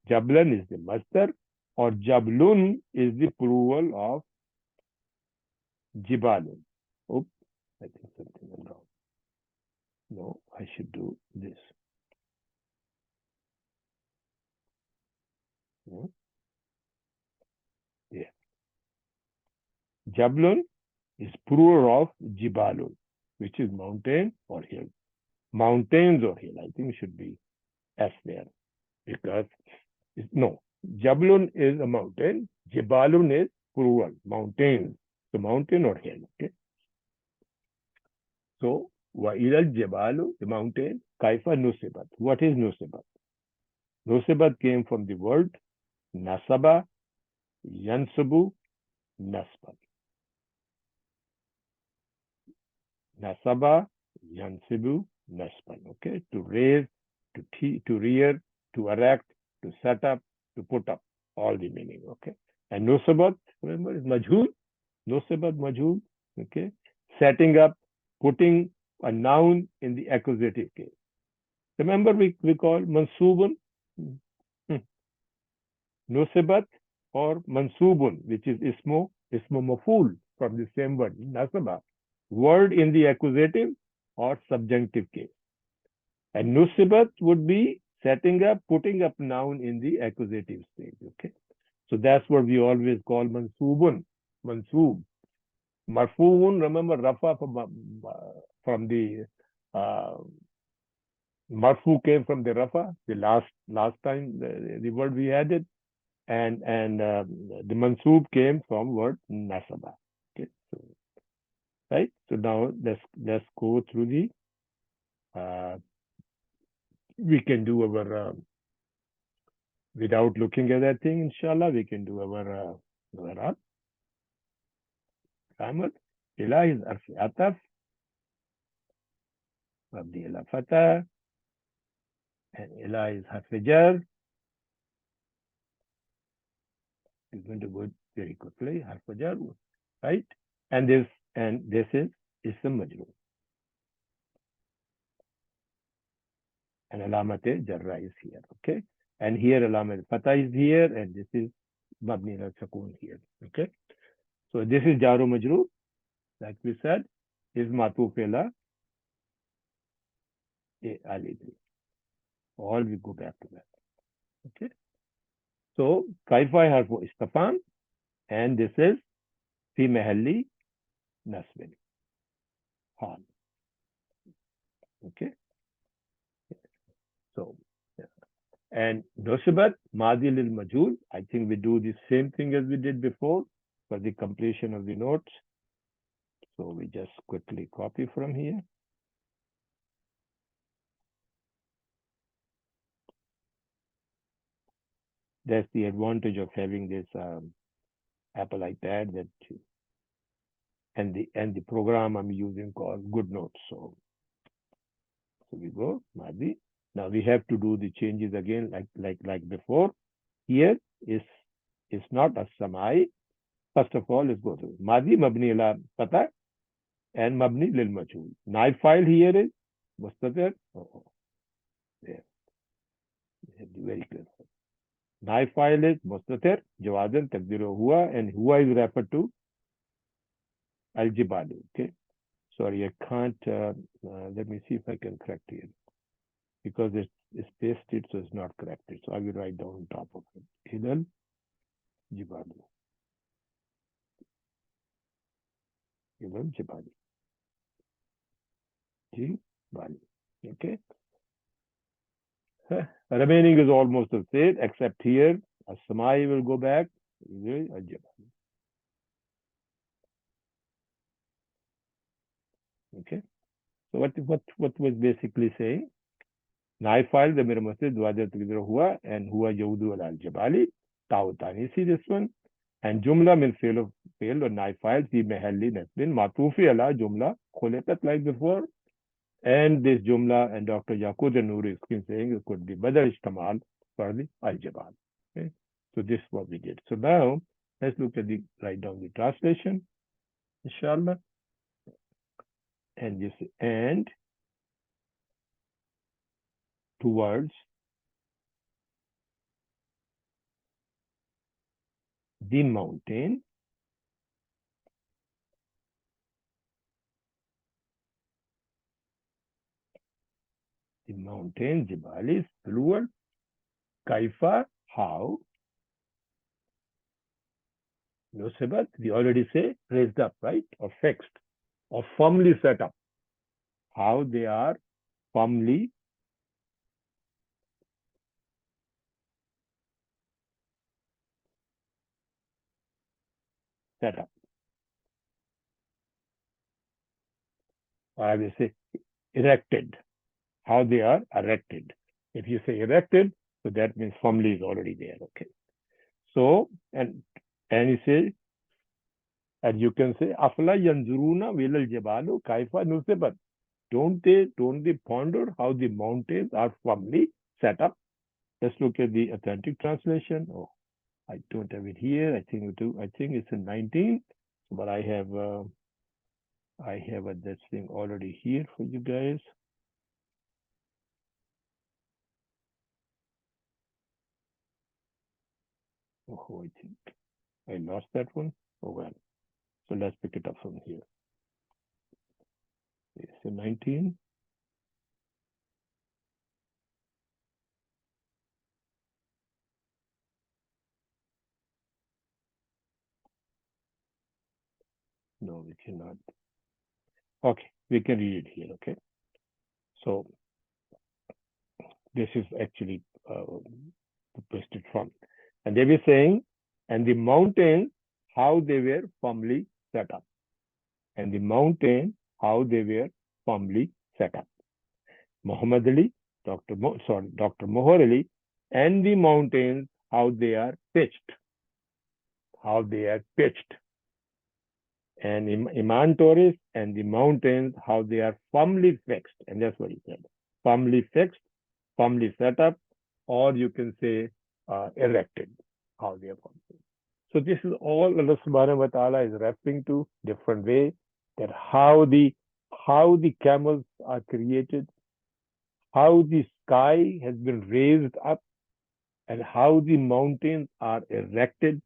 Jablan is the master, or Jablun is the plural of Jibalun. Oops, I think something went wrong. No, I should do this. No? Yeah. Jablun is plural of Jibalun, which is mountain or hill. Mountains or hill, I think should be S there, because no, Jablun is a mountain, Jibalun is plural, mountains. So mountain or hill. Okay. So wa ilal Jibalu, the mountain, kaifa nusibat. What is nusibat? Nusibat came from the word nasaba, yansabu, nasbat. Nasaba, yansibu, nasban. Okay, to raise, to rear, to erect, to set up, to put up, all the meaning. Okay, and nusabat, remember, is majhul. Nusabat majhul. Okay, setting up, putting a noun in the accusative case. Remember, we call mansubun, nusabat, or mansubun, which is ismo maful, from the same word, nasaba. Word in the accusative or subjunctive case. And nusibat would be setting up, putting up noun in the accusative stage. Okay. So that's what we always call mansubun. Mansub. Marfuun, remember Rafa from the uh, Marfu came from the Rafa, the last time the word we had it. And the Mansub came from word Nasaba. Okay. So, right. So now let's go through the we can do our without looking at that thing, inshallah, we can do our grammar. Ila is arfi ataf, mabni ila fatah, and ila is harfijar. It's going to go very quickly. Harfijar, right? And this is ism majroor. And alamat jarra is here. Okay. And here alamat fatah is here, and this is mabni ila sakun here. Okay. So this is jaru majroor, like we said, is matuf ila alidri. All we go back to that. Okay. So kaifa harfu istifham, and this is fi mahalli nasbin. Hal. Okay. So and nusibat madi lil majhul. I think we do the same thing as we did before for the completion of the notes. So we just quickly copy from here. That's the advantage of having this Apple iPad, that and the program I'm using called GoodNotes. So we go Madi. Now we have to do the changes again, like before. Here is not a samai. First of all, let's go through Madi mabni ala pata and mabni lil majhul. Naib file here is mustatir. Oh, there. We have to be very careful. Naib file is mustatir, jawazan taqdiro hua, and hua is referred to al jibalu. Okay. Sorry, I can't. Let me see if I can correct here, because it's pasted, so it's not corrected. So I will write down on top of it. Hilal Jibalu. Hilal Jibali. Jibali. Okay. Remaining is almost the same, except here, As-Samai will go back. Okay. So what was basically saying? Naifal the Mirmasid Wajat Hua and Hua Yahudu al Jabali, Tautani. See this one? And Jumla means fail or Naifal, the Mehalli Nasbin, Matufi ala Jumla, Kholetat like before. And this Jumla and Dr. Yaqut and Noor is saying it could be Badal Ishtamal for the Al Jabal. Okay? So this is what we did. So now let's look at write down the translation, inshallah. And this and towards the mountain, Jibal is plural. Kaifa, how? Nusibat, we already say raised up, right? Or fixed, or firmly set up. How they are firmly set up. Or I will say erected. How they are erected. If you say erected, so that means firmly is already there. Okay. So and you say, and you can say afla yanzuruna wilal jabalu kaifa nusibat. Don't they ponder how the mountains are firmly set up? Let's look at the authentic translation. Oh, I don't have it here. I think it's in 19, but I have this thing already here for you guys. Oh, I think I lost that one. Oh well. So let's pick it up from here. It's in 19. No, we cannot. Okay, we can read it here. Okay. So this is actually pasted from. And they were saying, and the mountains, how they were firmly set up. And the mountain, how they were firmly set up. Muhammad Ali, Dr. Mohar Ali, and the mountains, how they are pitched. How they are pitched. And Iman Torres and the mountains, how they are firmly fixed. And that's what he said. Firmly fixed, firmly set up, or you can say erected, how they are firmly. So this is all Allah subhanahu wa ta'ala is referring to different way that how the camels are created, how the sky has been raised up, and how the mountains are erected,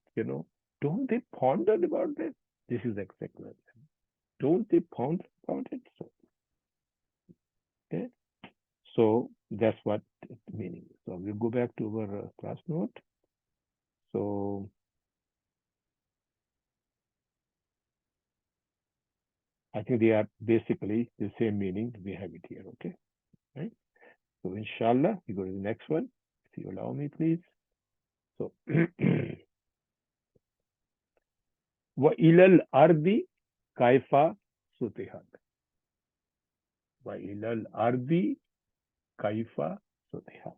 Don't they ponder about this? This is exactly it. Don't they ponder about it? So, okay. So that's what it's meaning. So we'll go back to our class note. So I think they are basically the same meaning. We have it here, okay? Right? So inshallah, we go to the next one. If you allow me, please. So wa ilal ardi kaifa sutihat. Wa ilal ardi kaifa sutihat.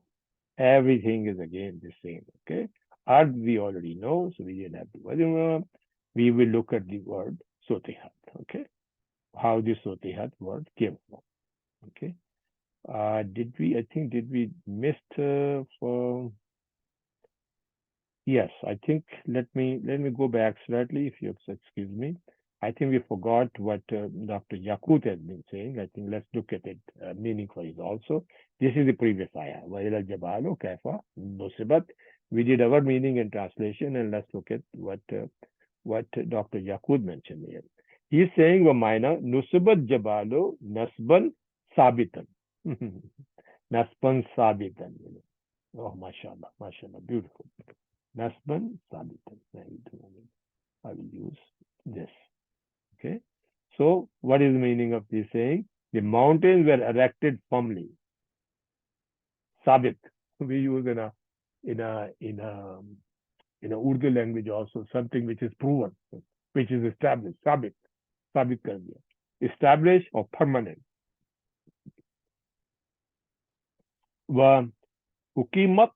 Everything is again the same, okay? Ard we already know, so we didn't have to. We will look at the word sutihat, okay? How the sutihat word came from, okay? Did we miss for? Yes, I think let me go back slightly, if you excuse me. I think we forgot what Dr. Yaqut has been saying. I think let's look at it meaningfully also. This is the previous ayah. وَإِلَى الْجَبَالُ كَيْفَ نُصِبَتْ. We did our meaning and translation, and let's look at what Dr. Yaqut mentioned here. He's saying وَمَيْنَا نُصِبَتْ جَبَالُ نَصْبًا ثَابِتًا. Nasban sabitan. Oh, mashallah, beautiful. Nasban sabitan. I will use this. Okay. So, what is the meaning of this saying? The mountains were erected firmly. Sabit. We use in a Urdu language also something which is proven, which is established. Sabit. Sabit kar diya. Established or permanent. wa ukimat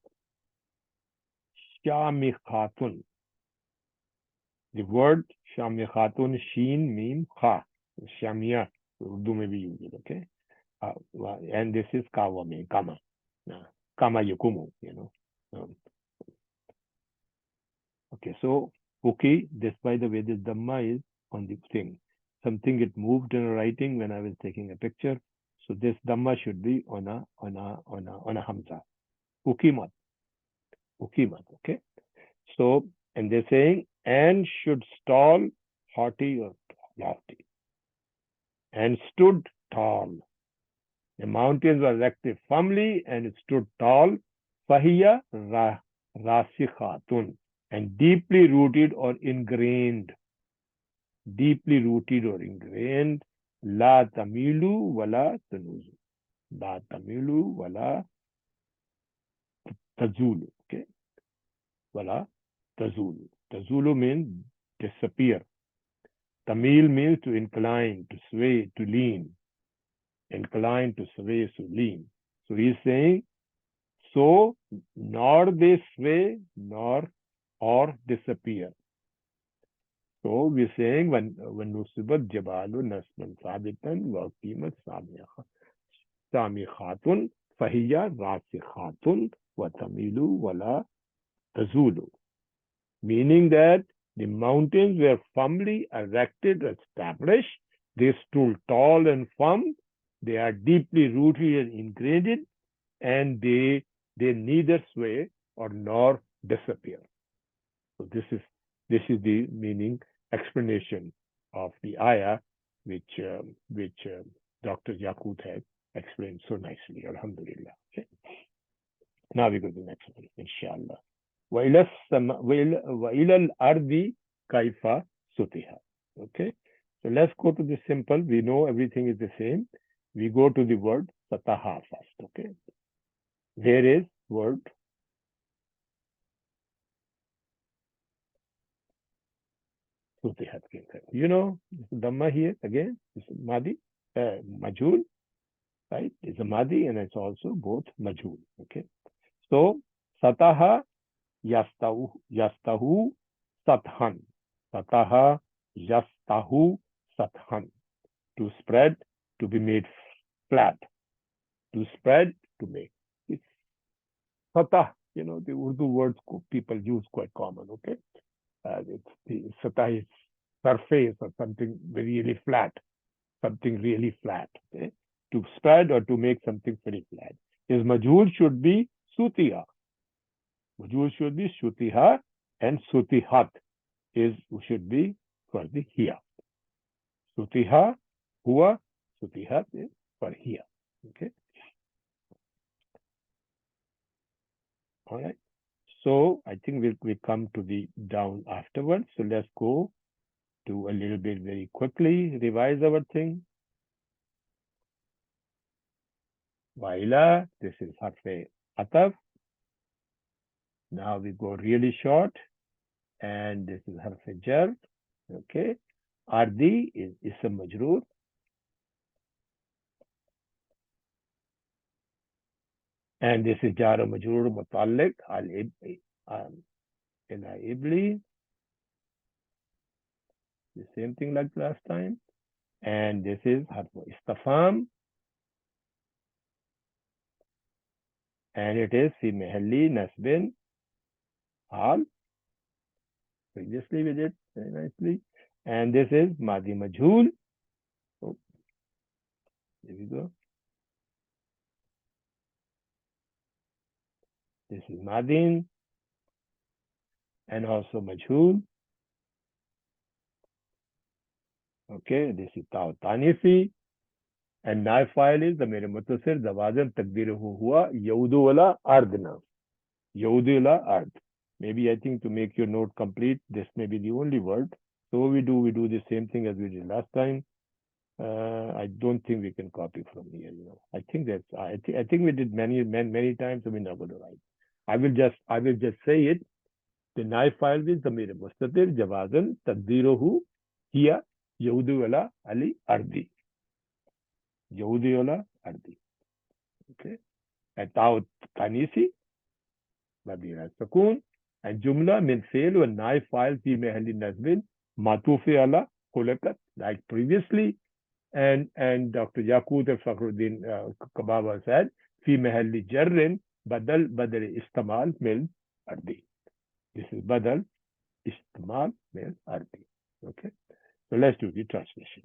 shamikhatun. The word shamikhatun, sheen, mim, kha. Shamia, Urdu may be used, okay? And this is kawame, kama. Kama yukumu, Um, okay, so, okay, this by the way, this Dhamma is on the thing. Something it moved in writing when I was taking a picture. So this Dhamma should be on a Hamza. Ukimat, ukimat, okay? So, and they're saying, and should stall haughty or lofty, and stood tall. The mountains were erected firmly and stood tall. Fahiya rasikhatun, and deeply rooted or ingrained. La tamilu wala tanuzu. La tamilu wala tazulu. Okay, wala tazulu. Tazulu means disappear. Tamil means to incline, to sway, to lean. Incline, to sway, to lean. So he's saying, so nor they sway nor or disappear. So we're saying when nusibat jabalu nasman sabitan wa qimat samikhatun fahiya rasikhatun wa tamilu wala tazulu. Meaning that the mountains were firmly erected, established. They stood tall and firm. They are deeply rooted and ingrained, and they neither sway or nor disappear. So this is the meaning explanation of the ayah, which Dr. Yaqut had explained so nicely. Alhamdulillah. Okay. Now we go to the next one, inshallah. وَإِلَى الْأَرْضِ كَيْفَ سُطِحَ. Okay. So let's go to the simple. We know everything is the same. We go to the word sataha first. Okay. There is word sutihat. You know, Dhamma here again is Madi, Majhul, right? It's a Madi and it's also both Majhul. Okay. So Sataha yastahu sathan. Sataha yastahu sathan. To spread, to be made flat. To spread, to make. It's Satah, the Urdu words people use quite common, okay? It's the Satah is surface or something really flat, okay? To spread or to make something very flat. His majhul should be sutiha. Majhul should be sutiha, and sutihat should be for the here. Sutiha, huwa, sutihat is for here. Okay. All right. So I think we'll come to the down afterwards. So let's go to a little bit very quickly, revise our thing. Waila, this is harfe ataf. Now we go really short, and this is harfe jar. Okay. Ardi is ism majroor. And this is jar majroor mutallaq ibli. The same thing like last time. And this is harfu istifham. And it is fi mahalli nasbin hal. Previously we did very nicely. And this is madi majhul. So there we go. This is madin and also majhul. Okay, this is taw tanifi. And naib file is the mere mutasir zawazan takdiruhu huwa yaudu wala ardna. Yaudu wala ard. Maybe I think to make your note complete, this may be the only word. So what we do the same thing as we did last time. I don't think we can copy from here. I think I think we did many times. So we're not going to write. I will just say it. The naib file is the mere mustatir jawazan takdiruhu hiya yaudu wala ali ardi. Yaudu wala ardi. Okay. التاء التانيثي مبني على السكون. الجملة من فعل والنائب فاعل في محل نصب معطوف على خلقت like previously. And Dr. Yaqut Fakhruddin Kababa said في محل جر بدل استعمال من أرضي. This is بدل استعمال من أرضي. Okay, so let's do the translation.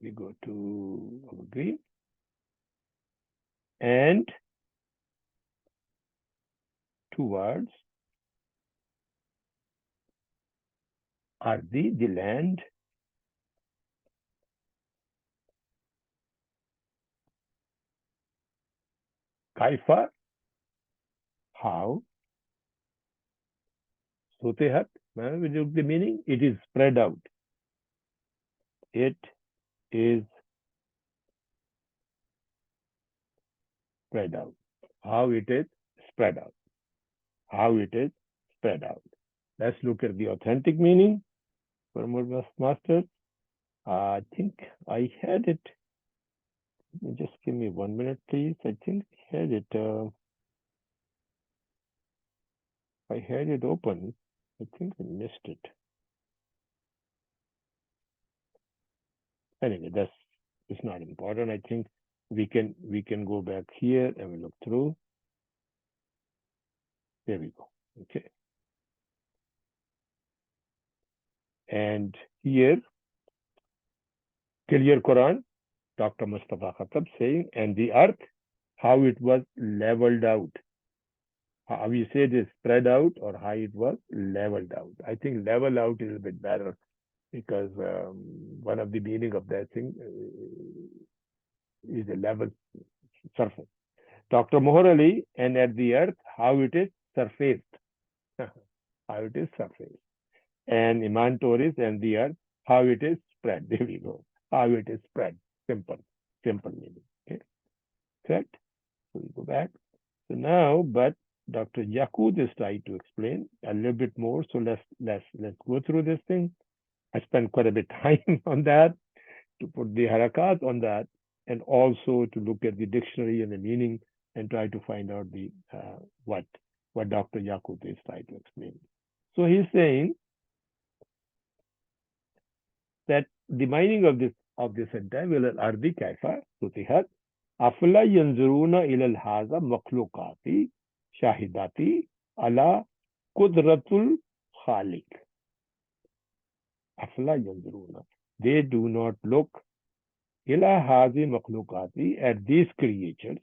We go to green and two words. Ardi, the land. Kaifa, how. Sutehat, which is the meaning? It is spread out. It is spread out. How it is spread out. How it is spread out. Let's look at the authentic meaning for master. I think I had it. Just give me 1 minute, please. I think I had it. I had it open. I think I missed it. Anyway, it's not important. I think we can go back here and we look through. There we go. Okay. And here, clear Quran, Dr. Mustafa Khattab saying, and the earth, how it was leveled out. How we say this, spread out, or how it was leveled out. I think level out is a bit better because one of the meaning of that thing is a level surface. Dr. Mohar Ali, and at the earth, how it is surfaced. How it is surfaced. And Iman Torres, and the earth, how it is spread. There we go. How it is spread. Simple meaning. Okay. Correct? So we go back. So now, but Dr. Yaqut is trying to explain a little bit more. So let's go through this thing. I spent quite a bit of time on that to put the harakat on that, and also to look at the dictionary and the meaning and try to find out the what Dr. Yaqut is trying to explain. So he's saying that the meaning of this entire will ardi kaifa sutihat afla yanzuruna ila al-hadha makhluqati shahidati ala qudratul khaliq. Afla yanzuruna, they do not look ila hadhi makhluqati, at these creatures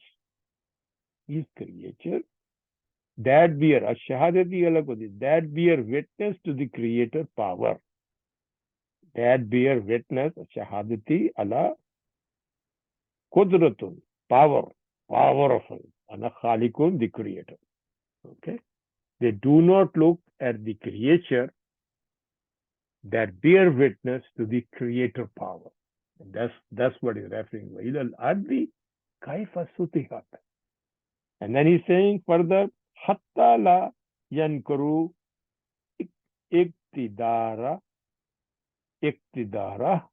that bear ash-shahadati alag, that bear witness to the creator power. That bear witness, shahadati ala qudratun, powerful, ana khaliqun, the creator. Okay, they do not look at the creature that bear witness to the creator power. And that's what he's referring to. Ilal ardi kaifa sutihat. And then he's saying further, hatta la yankuru iktidara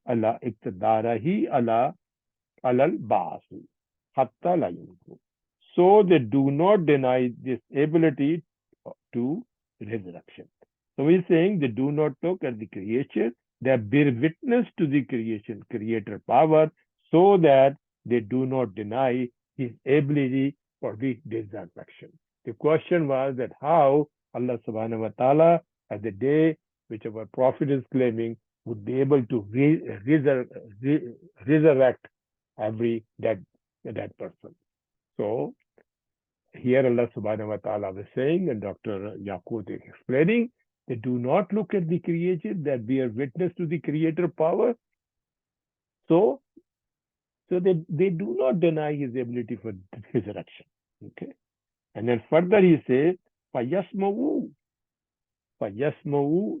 ala iktidarahi ala alal ba'asi. Hatta la yankuru. So they do not deny this ability to resurrection. So he's saying they do not look at the creature, they bear witness to the creator power, so that they do not deny his ability for the resurrection. The question was that how Allah subhanahu wa ta'ala, at the day which our Prophet is claiming, would be able to resurrect every dead person. So here Allah subhanahu wa ta'ala was saying, and Dr. Yaqut is explaining, they do not look at the creature, that bear witness to the creator power. So they do not deny his ability for resurrection. Okay. And then further he says, فَيَسْمَعُوا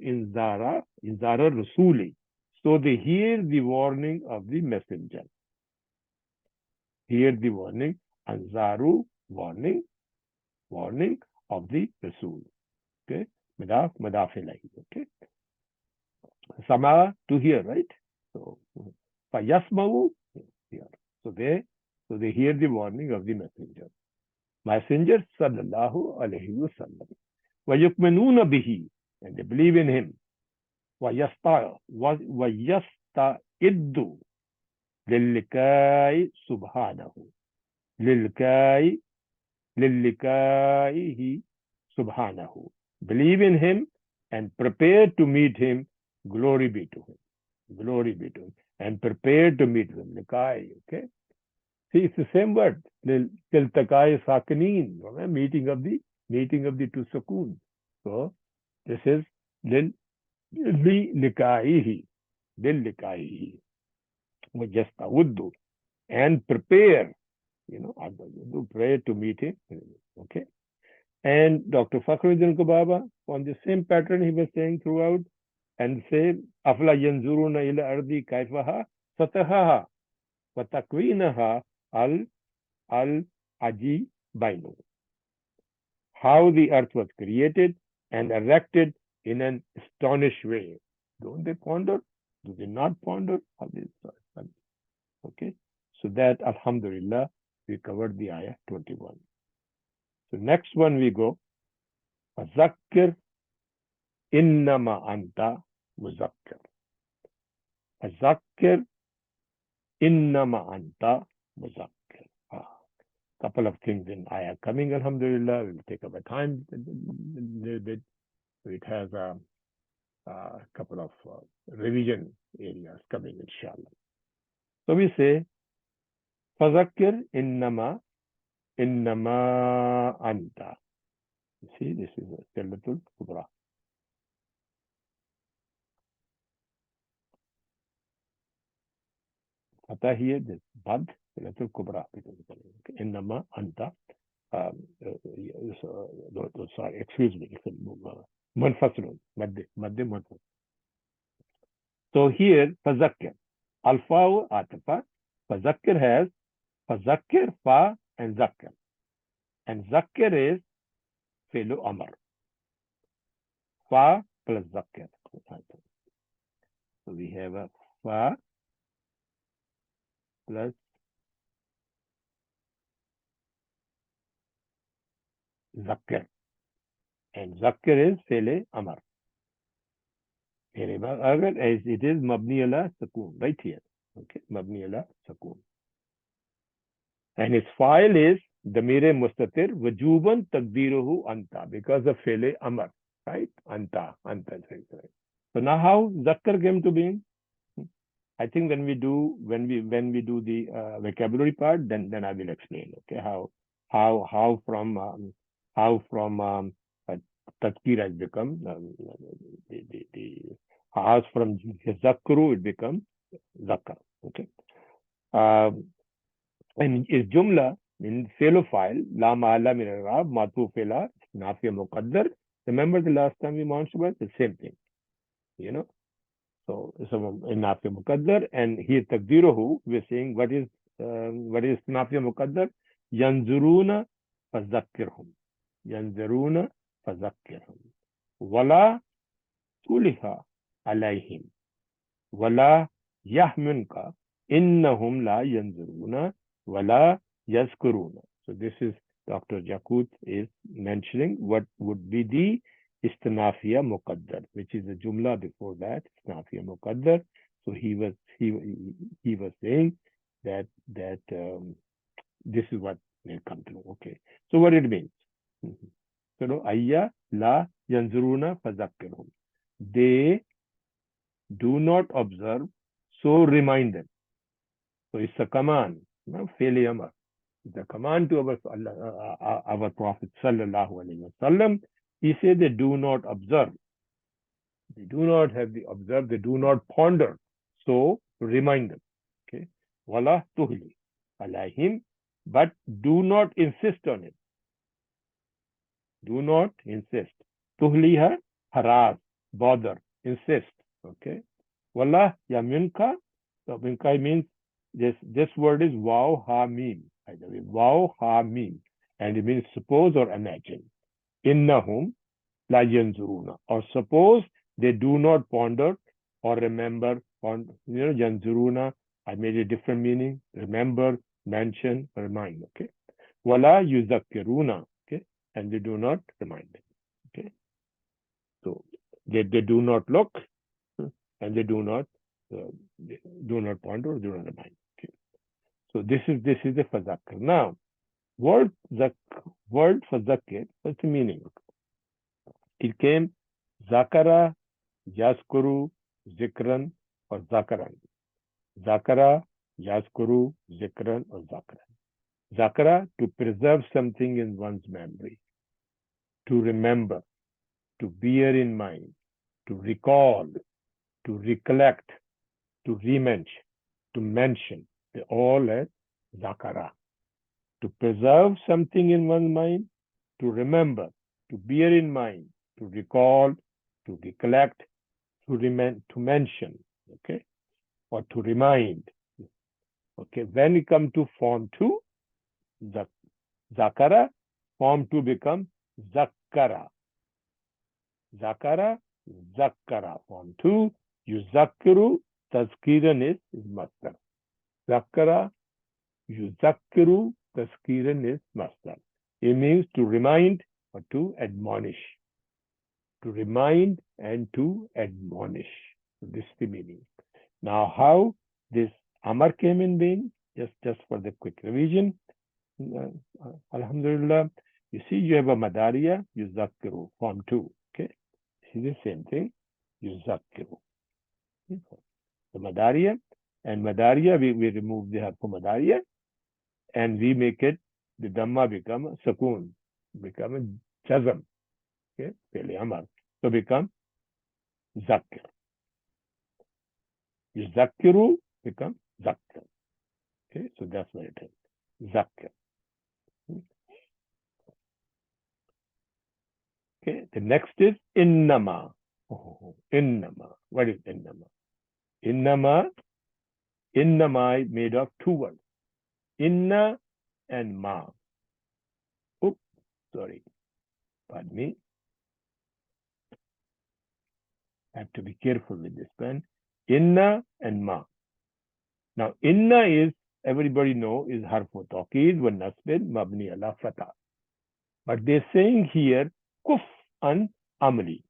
in Zara Rasuli. So they hear the warning of the messenger. Hear the warning, and Zaru, warning of the Rasul. Okay. Madaf ilahi. Okay. Sama, to hear, right? So فَيَسْمَعُوا hear. So they hear the warning of the messenger. Messenger sallallahu alayhi wa sallam. وَيُؤْمِنُونَ بِهِ and they believe in him. وَيَسْتَعِدُّ لِلِّقَاءِ سُبْحَانَهُ لِلِّقَائِهِ subhanahu. Believe in him and prepare to meet him. Glory be to him. Glory be to him. And prepare to meet him. Likai, okay? See, it's the same word. Tiltakai sakineen. Meeting of the two sukoon. So this is likaihi. Likaihi. Wajastawuddu. And prepare. Pray to meet him. Okay. And Dr. Fakhruddin Kubaba, on the same pattern he was saying throughout, and say, Afla yanzuruna ila ardi kaifaha satahaha wa takwinaha al-aji bainu. How the earth was created and erected in an astonished way. Don't they ponder? Do they not ponder? Okay. So that, alhamdulillah, we covered the ayah 21. So next one we go. Fazakkir innama anta muzakkir. Fazakkir innama anta muzakkir. Couple of things in ayah coming, alhamdulillah. We'll take up a time a little bit. So it has a couple of revision areas coming, inshallah. So we say, Fazakkir innama anta. You see, this is a Silatul Kubra. Ata here, this Bad, Silatul Kubra. Innama anta. Sorry, excuse me. Munfasilun. Madde munfasil. So here, Fazakkir. Alfa Atafa. Fazakkir has Fazakkir, Fa, and Zakkir. And Zakkir is Fi'lu Amr. Fa plus Zakkir. So we have a Fa plus Zakkir. And Zakkir is Fi'lu Amr. As it is Mabni ala Sakoon, right here. Okay, Mabni ala Sakoon. And its file is Damir Mustatir, Wajuban Takdiruhu Anta, because of Fele Amar, right? Anta. So now how Zakkar came to being? I think when we do the vocabulary part, then I will explain. Okay, how from Tadkir has become how from Zakru it becomes Zakkar. Okay. And is Jumla in Felo file, La Ma'ala min al-Rab, Matu Fela, Nafiya Muqaddar. Remember the last time we mentioned about the same thing. So in Nafiya Muqaddar, and here Takdiruhu, we're saying what is Nafiya Muqaddar? Yanzuruna Fazakkirhum. Yanzuruna Fazakkirhum. Wala Tuliha alayhim. Wala Yahmunka. Innahum la yanzuruna. Wala yazkuruna. So this is Dr. Jakut is mentioning what would be the istinafiya muqaddar, which is the jumla before that, istinafiya muqaddar. So he was saying that this is what will come to. Okay. So what it means? So ayya la yanzuruna fazakkirhum. They do not observe, so remind them. So it's a command. Failure Amar. The command to our Prophet sallallahu alaihi wasallam. He said they do not observe. They do not have the observe. They do not ponder. So remind them. Okay. Wala tuhli alayhim, but do not insist on it. Do not insist. Tuhliha harass, bother, insist. Okay. Wala ya minka. So minka means this word is wow ha mim. Wow ha mim, and it means suppose or imagine. Innahum la yanzuruna, or suppose they do not ponder or remember. Yanzuruna I made a different meaning. Remember, mention, remind. Okay. Wala yuzakkiruna. Okay. And they do not remind them. Okay. So they do not look, and they uh, do not ponder or do not remind. Okay. So this is the fazakir. Now, word zak word fazakir, what's the meaning? It came zakara, yaskuru, zikran, or zakaran. Zakara, yaskuru, zikran, or zakaran. Zakara, to preserve something in one's memory, to remember, to bear in mind, to recall, to recollect, to remention, to mention. They all as zakara. To preserve something in one's mind, to remember, to bear in mind, to recall, to recollect, to mention, okay, or to remind. Okay, when we come to form 2, zakara, form 2 becomes zakara. Zakara, zakara. Form 2, yuzakkiru, tazkiran is masdar. Zakara, yuzakkiru, tazkiran is masdar. It means to remind or to admonish. To remind and to admonish. So this is the meaning. Now, how this Amar came in being, just for the quick revision. Alhamdulillah, you see you have a Madariya, Yuzakkiru, form 2. Okay, this is the same thing, Yuzakkiru. The Madariya, and Madariya, we remove the harf Madariya, and we make it, the Dhamma become a Sakun, become a Jazam. Okay, Pele Amar. So become Zakkir. Yuzakkiru become Zakkir. Okay, so that's what it is. Zakkir. Okay, the next is innama. Oh, innama. What is innama? Innama, innama is made of 2 words. Inna and ma. Oops, sorry. Pardon me. I have to be careful with this pen. Inna and ma. Now, inna is, everybody know, is harfu taqid wa nasbin mabni ala fatah. But they're saying here, kuf an amali.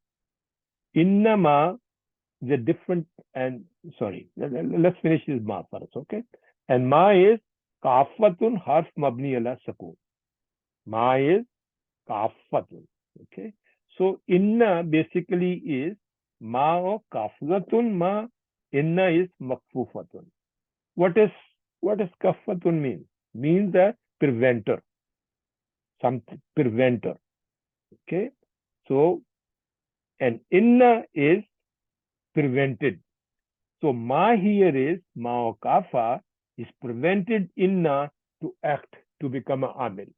Innama is a different, and sorry, let's finish this ma first, okay? And ma is kafatun harf mabni ala sakun. Ma is kafatun, okay? So inna basically is ma or kafatun ma, inna is makfufatun. What is kafatun mean? Means the preventer, something preventer, okay? So, and inna is prevented. So ma here is, ma or kafa is prevented inna to act, to become an amil.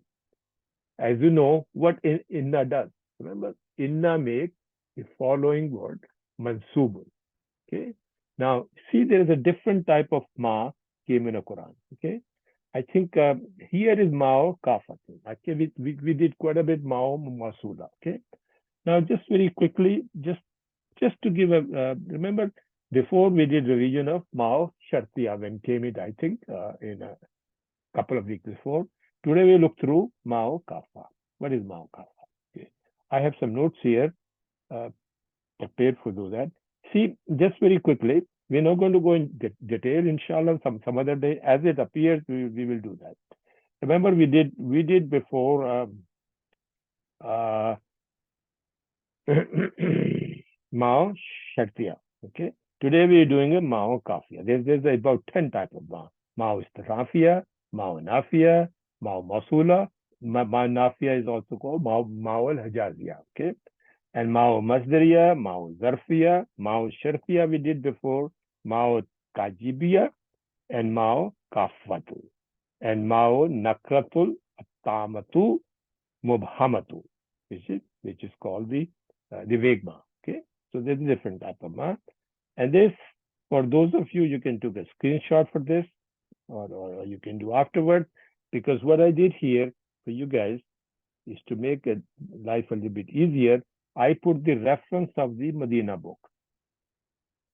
As you know, what inna does. Remember, inna makes the following word, mansubun. Okay. Now, see, there is a different type of ma came in the Quran. Okay. I think here is ma or kafa. Okay, we did quite a bit ma or masula. Okay. Now, just very quickly, just to give a, remember, before we did revision of Mao Shartiya when came it, I think, in a couple of weeks before. Today we look through Mao Kafa. What is Mao Kafa? Okay. I have some notes here prepared for do that. See, just very quickly, we're not going to go in detail, inshallah, some other day. As it appears, we will do that. Remember, we did before Mao Shartiya. Okay. Today we are doing a Mao Kafiya. There's about 10 types of Mao. Mao Istirafiya, Mao Nafiya, Mao Masula. Mao Nafiya is also called Mao Al-Hajaziya. Okay. And Mao Masdariya, Mao Zarfiya, Mao Sharfiya we did before, Mao Kajibiya, and Mao Kafatu. And Mao Nakratul Tamatu Mubhamatu, which is called the Vegma. Okay. So there's a different type of ma. And this, for those of you, you can take a screenshot for this, or you can do afterward, because what I did here for you guys is to make it life a little bit easier. I put the reference of the Medina book.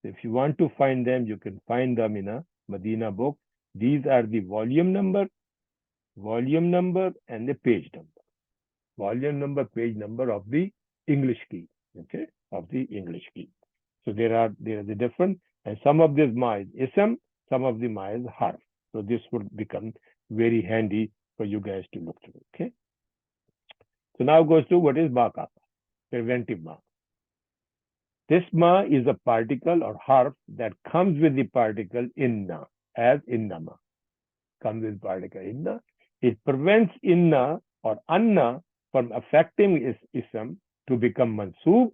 If you want to find them, you can find them in a Medina book. These are the volume number, and the page number. Volume number, page number of the English key. Okay, of the English key. So there are the different, and some of this ma is ism, some of the ma is harf. So this would become very handy for you guys to look through. Okay. So now goes to what is ma kappa, preventive ma. This ma is a particle or harf that comes with the particle inna, as innama. Comes with particle inna. It prevents inna or anna from affecting ism to become mansub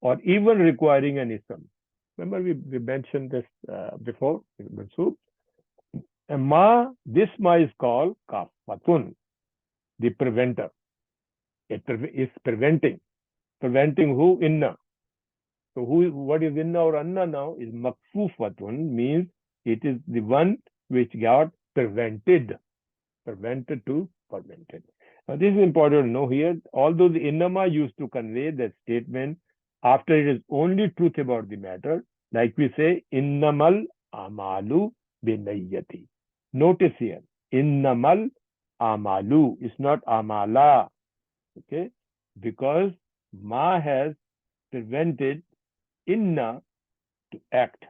or even requiring an ism. Remember we mentioned this before, mansub. And this ma is called kafatun, the preventer. It is preventing who? Inna. So what is inna or anna now is makfufatun, means it is the one which got prevented to fermented. Now this is important to know here. Although the innama used to convey that statement after it is only truth about the matter, like we say innamal amalu binayyati. Notice here, innamal amalu is not amala, okay, because ma has prevented inna to act.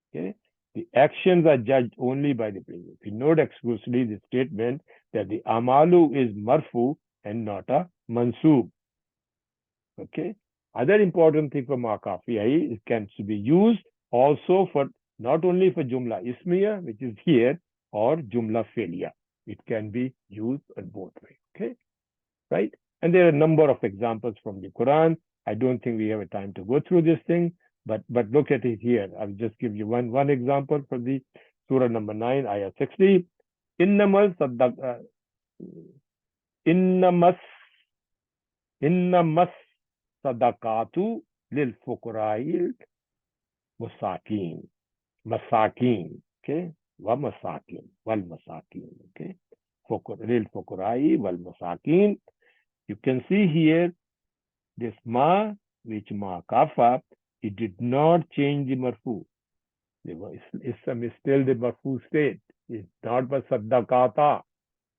Okay, the actions are judged only by the present. We note exclusively the statement that the amalu is marfu and not a mansub. Okay. Other important thing for ma kafiya, it can be used also for not only for jumla ismiya, which is here, or jumla fi'liya. It can be used in both ways. Okay, right? And there are a number of examples from the Quran. I don't think we have a time to go through this thing, but look at it here. I'll just give you one example for the Surah number 9, ayah 60. Innamas sadaqatu lil fuqara'il masakin. Okay, wa masakin, wal masakin. Okay, lil fuqara'i wal masakin. You can see here this ma, which ma kafa, it did not change the marfu. Ism is still the marfu state. It's not but saddaqata,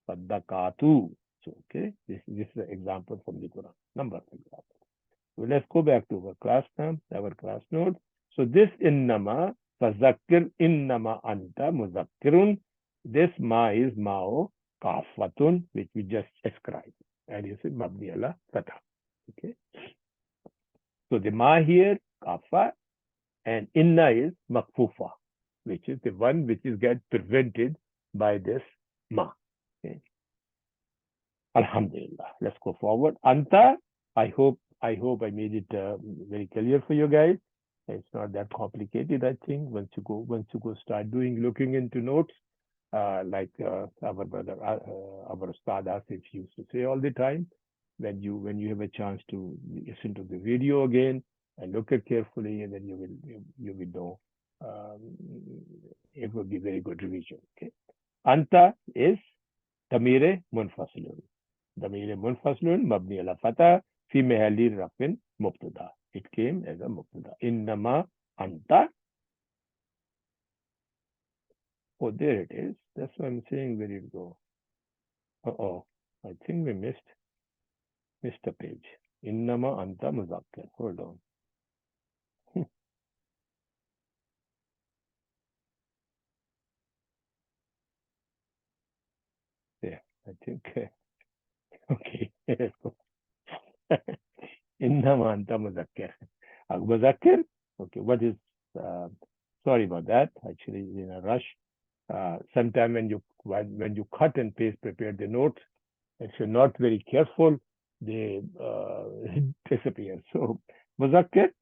saddaqatu. So, okay, this is an example from the Quran. Number of examples. So let's go back to our class now, our class note. So this innama, fazakkir innama anta muzakkirun. This ma is mao kafatun, which we just described. And you see mabni ala fatha. Okay. So the ma here, kafa, and inna is makfufa, which is the one which is get prevented by this ma. Okay. Alhamdulillah. Let's go forward. Anta, I hope I made it very clear for you guys. It's not that complicated, I think. Once you go start looking into notes, like our brother, our Ustad Asif used to say all the time, when you have a chance to listen to the video again and look at carefully, and then you will know. It will be very good revision. Okay. Anta is damire munfasilun. Damire munfasilun mabni ala fatha fi mahalli rafin mubtada. It came as a mubtada. Innama anta. Oh, there it is. That's what I'm saying. Where did it go? Uh-oh. I think we missed a page. Innama anta muzakkar. Hold on. There. I think. Okay. Innama anta muzakkar. Muzakkar? Okay. What is... sorry about that. Actually, in a rush. Sometime when you cut and paste, prepare the notes, if you're not very careful, they disappear. So muzakkar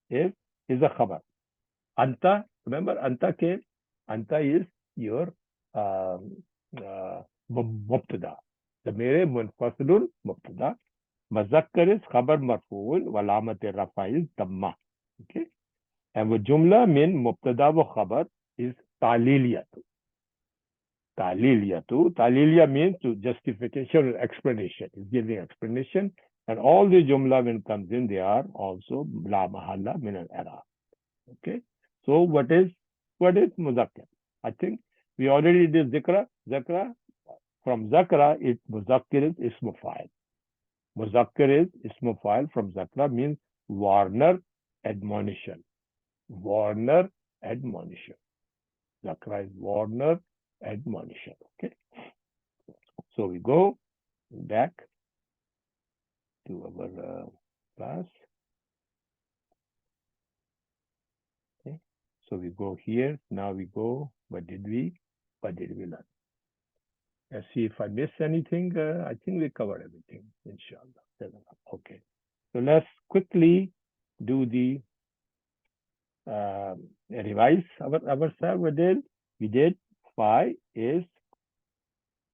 is a khabar. Anta, remember anta came. Anta is your mubtada. Damire munfasilun mubtada. Muzakkar is khabar marfu'un walamat rafa is damma. Okay. And the jumla min mubtada wa khabar is taliliyatu. Taliliya means to justification or explanation. It's giving explanation. And all the jumla when it comes in, they are also la mahalla min al-i'rab. Okay. So what is muzakkar? I think we already did zikra. Zakra. From zakra, it muzakkir is ismu fa'il. Muzakkir is ismu fa'il from zakra means warner, admonition. Warner, admonition. Zakra is warner, admonition. Okay. So we go back to our class. Okay. So we go here. Now we go. What did we learn? Let's see if I miss anything. I think we covered everything, inshallah. Okay. So let's quickly do the revise ourselves. We did phi is,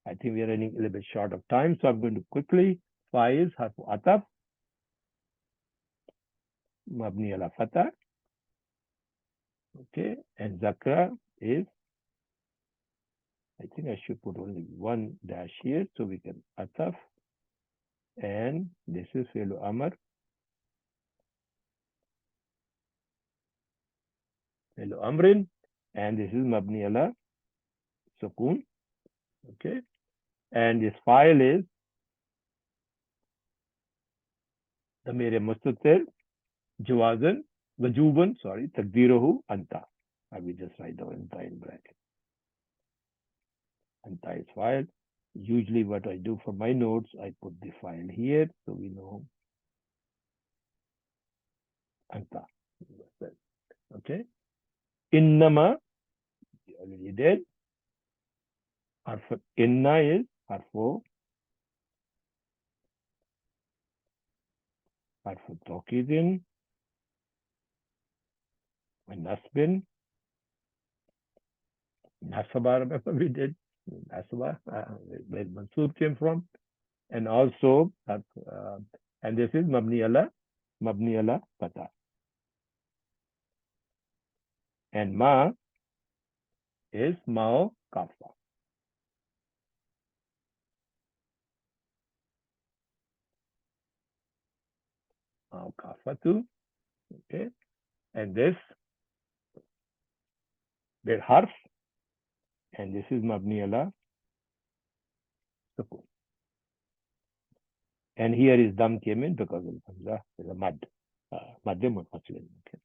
I think we are running a little bit short of time, so I'm going to quickly. Phi is harfu ataf, mabni ala fatah. Okay, and zakra is, I think I should put only one dash here so we can ataf. And this is fi'lu amr. Fi'lu amrin. And this is mabni ala sukun. Okay. And this file is the mere mustatir, jawazan, wajuban, sorry, takdiruhu anta. I will just write down anta in bracket. Anta is file. Usually what I do for my notes, I put the file here so we know anta. Okay. Innama, we already did. Inna is harfu tawkidin and nasbin. Nasaba, remember we did. Nasaba, where Mansur came from. And also, and this is mabni ala fatah. And ma is mao kafa. Mao kafa too. Okay. And this bit harf. And this is mabni ala sukun. And here is dam came in because of hamza is a mad. Madde munfasilun. Okay.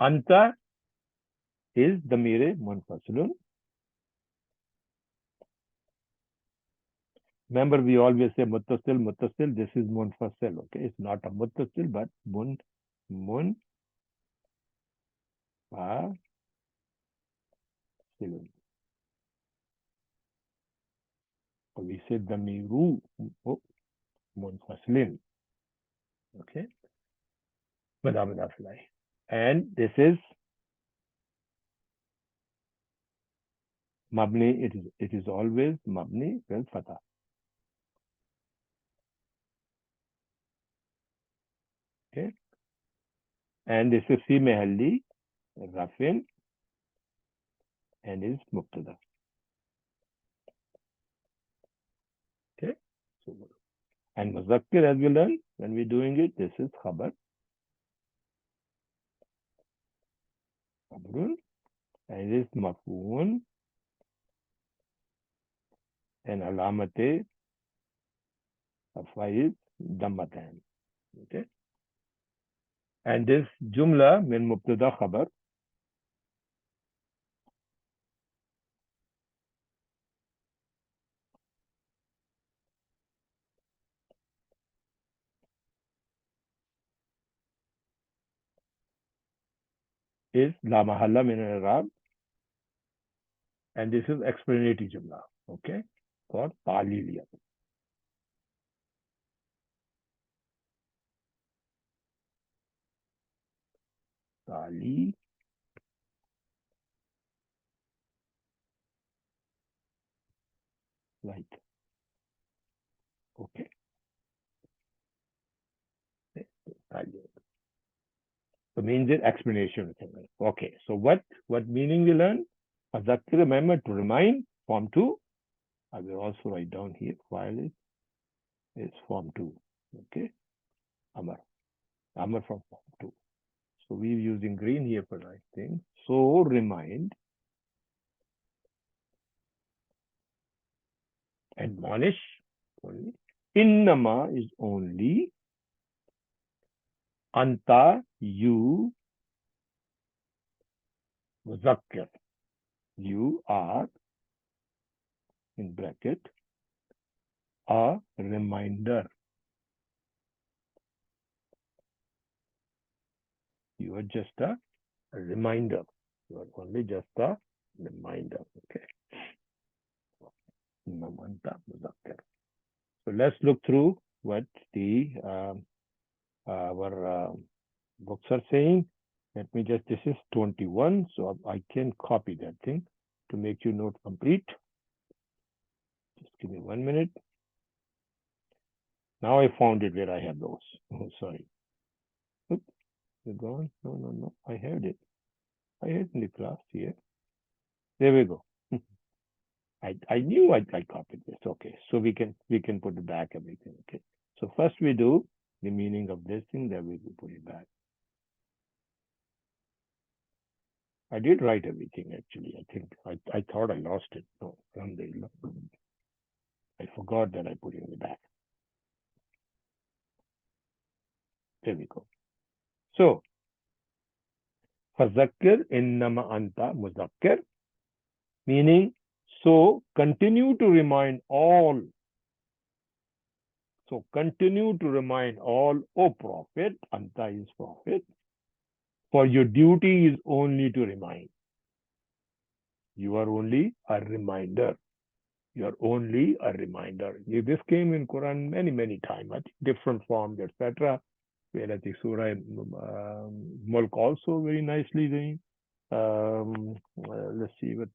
Anta is damire munfasilun. Remember, we always say muttasil, muttasil. This is munfasil. Okay, it's not a muttasil, but mun silun. We say damiru munfasilin. Okay, and this is mabni. It is always mabni bil fatah. Okay, and this is fi mahalli rafin and is mubtada. Okay, so, and muzakkir, as we learned when we're doing it, this is khabar. Khabarun, and it is maf'un and alamate Safa is dammatan. Okay. And this jumla min mubtada khabar is la mahalla min al-i'rab, and this is explanatory jumla. Okay. For ta'liliya. Ta'li. Right. Okay. So means it explanation. Okay. So what meaning we learn? Azakir, remember to remind, form 2. I will also write down here. File is form 2. Okay. Amar from form 2. So we're using green here for writing. So remind admonish only. Innama is only. Anta, you. Muzakkir, you are, in bracket, a reminder. You are just a reminder. You are only just a reminder. Okay. So let's look through what the our books are saying. Let me just, this is 21, so I can copy that thing to make you note complete. Just give me 1 minute. Now I found it where I have those. Oh, sorry. Oops, they're gone. No. I had it. I had it in the class here. There we go. I knew I copied this. Okay, so we can put it back everything. Okay, so first we do the meaning of this thing, then we will put it back. I did write everything actually. I think I thought I lost it. No, alhamdulillah. I forgot that I put it in the back. There we go. So, Fazakkir innama anta muzakkir, meaning, so continue to remind all. So continue to remind all, O Prophet, anta is Prophet, for your duty is only to remind. You are only a reminder. You are only a reminder. This came in Quran many times, at different forms, etc. Where I think Surah Mulk also very nicely doing. Let's see what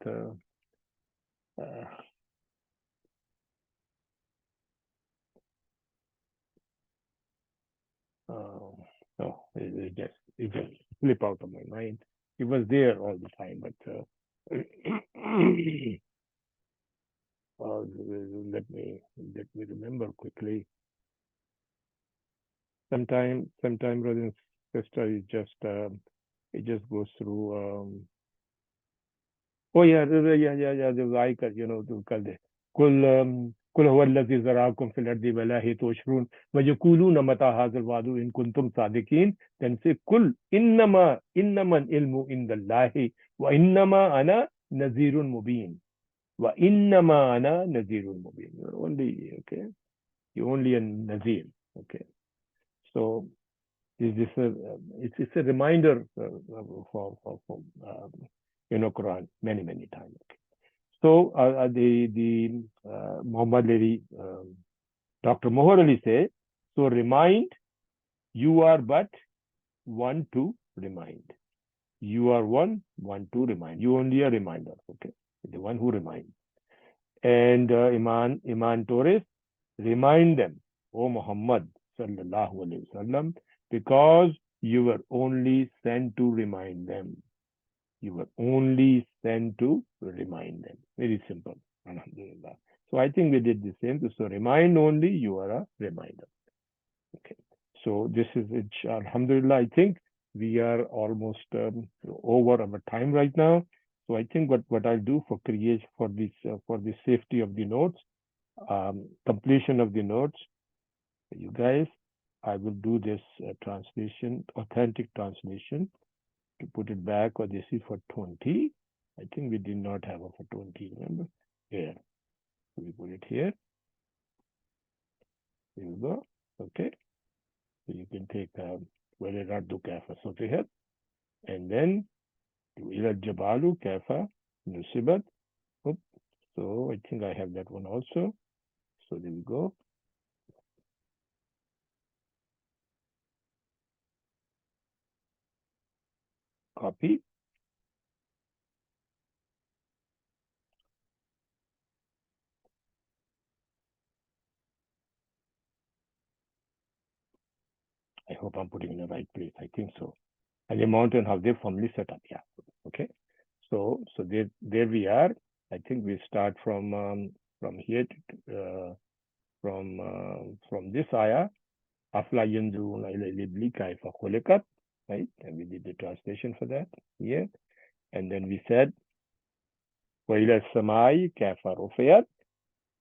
it just slip out of my mind. It was there all the time, but let me remember quickly. Sometimes, brother and sister, it just goes through. Oh yeah, the icon, to call it. كل هو الذي زرعكم في الأرض وإليه تحشرون ويقولون متى هذا الوعد إن كنتم صادقين. Then say كل إنما العلم عند الله وإنما أنا نذير مبين. وإنما أنا نذير مبين. You're only, okay, you're only a nazir. Okay, so it's a reminder for Quran many times. Okay. So the Muhammad Ali, Dr. Mohar Ali say, so remind, you are but one to remind. You are one to remind. You only a reminder, okay? The one who reminds. And Iman Torres, remind them, O Muhammad sallallahu alaihi wasallam, because you were only sent to remind them. You were only sent to remind them. Very simple. Alhamdulillah. So I think we did the same. So remind only, you are a reminder. Okay. So this is it. Alhamdulillah. I think we are almost over our time right now. So I think what I'll do for creation for the safety of the notes, completion of the notes, you guys, I will do this translation, authentic translation, to put it back, or this is for 20. I think we did not have a for 20, remember? Here. So we put it here. Here we go. Okay. So you can take وَلِرَدُّ كَيْفَ سُطِحَتْ, and then إِلَى الْجِبَالُ كَيْفَ نُصِبَتْ. So I think I have that one also. So there we go. Copy. I hope I'm putting in the right place. I think so. And the mountain, how they formally set up. Yeah. Okay. So there we are. I think we start from here to, from this ayah. Afla yanzuruna ila al-ibli kayfa khuliqat, right? And we did the translation for that here. And then we said wa ila as-samai kayfa rufiyat.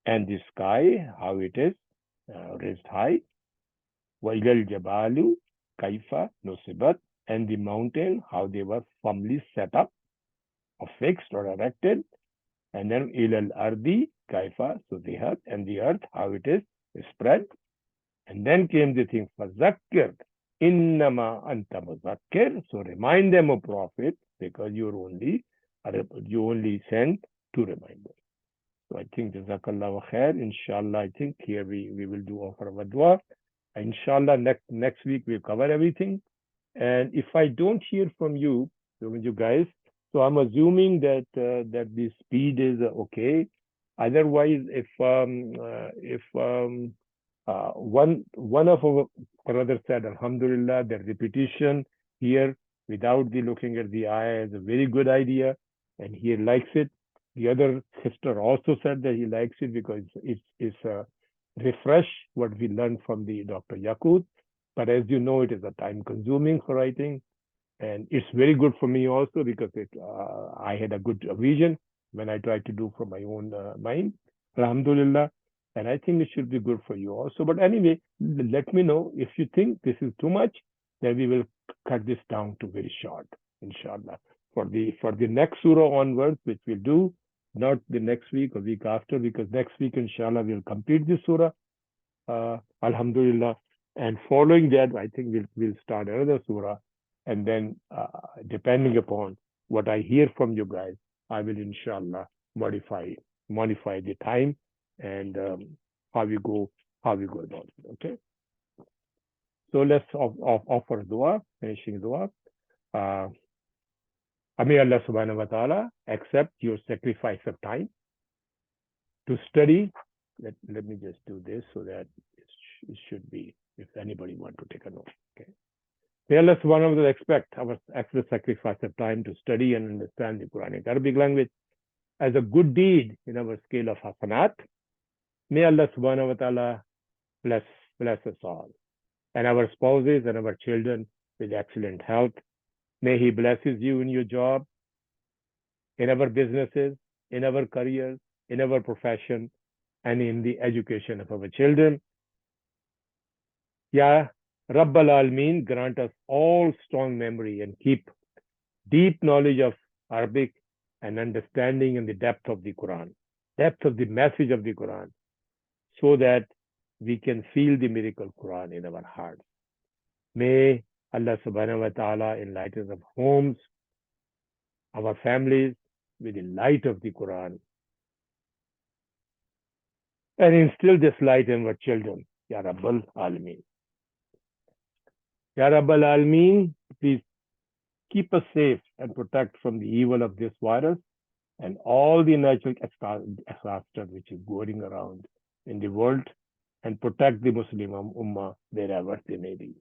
and the sky, how it is raised high. وَإِلَى الْجَبَالُ كَيْفَ نُصِبَتْ, and the mountain, how they were firmly set up or fixed or erected. And then إِلَى الْأَرْضِ كَيْفَ سُطِحَتْ, and the earth, how it is spread. And then came the thing, فَذَكِّرْ إِنَّمَا أَنْتَ مُذَكِّرْ, so remind them, O Prophet, because you only sent to remind them. So I think Jazakallah khair. Inshallah, I think here we will do offer of a dua. Inshallah, next week we'll cover everything. And if I don't hear from you guys, so I'm assuming that that the speed is okay. Otherwise, if one of our brother said, Alhamdulillah, the repetition here without the looking at the eye is a very good idea, and he likes it. The other sister also said that he likes it because it's refresh what we learned from the Dr. Yaqut. But as you know, it is a time consuming for writing, and it's very good for me also because I had a good vision when I tried to do from my own mind. Alhamdulillah. And I think it should be good for you also. But anyway, let me know if you think this is too much, then we will cut this down to very short, inshallah. For the next surah onwards, which we'll do, not the next week or week after, because next week, inshallah, we'll complete this surah. Alhamdulillah. And following that, I think we'll start another surah. And then, depending upon what I hear from you guys, I will, inshallah, modify the time and how we go about it. Okay. So let's offer dua, finishing dua. May Allah subhanahu wa ta'ala accept your sacrifice of time to study. Let me just do this so that it should be, if anybody want to take a note. Okay. May Allah subhanahu wa ta'ala expect our extra sacrifice of time to study and understand the Quranic Arabic language as a good deed in our scale of hasanat. May Allah subhanahu wa ta'ala bless us all and our spouses and our children with excellent health. May He blesses you in your job, in our businesses, in our careers, in our profession, and in the education of our children. Ya Rabbal Alameen, grant us all strong memory and keep deep knowledge of Arabic and understanding in the depth of the Quran, depth of the message of the Quran, so that we can feel the miracle Quran in our hearts. May Allah subhanahu wa ta'ala enlighten our homes, our families with the light of the Quran, and instill this light in our children. Ya Rabbal Alameen. Ya Rabbal Alameen, please keep us safe and protect from the evil of this virus and all the natural disaster which is going around in the world, and protect the Muslim Ummah wherever they may be.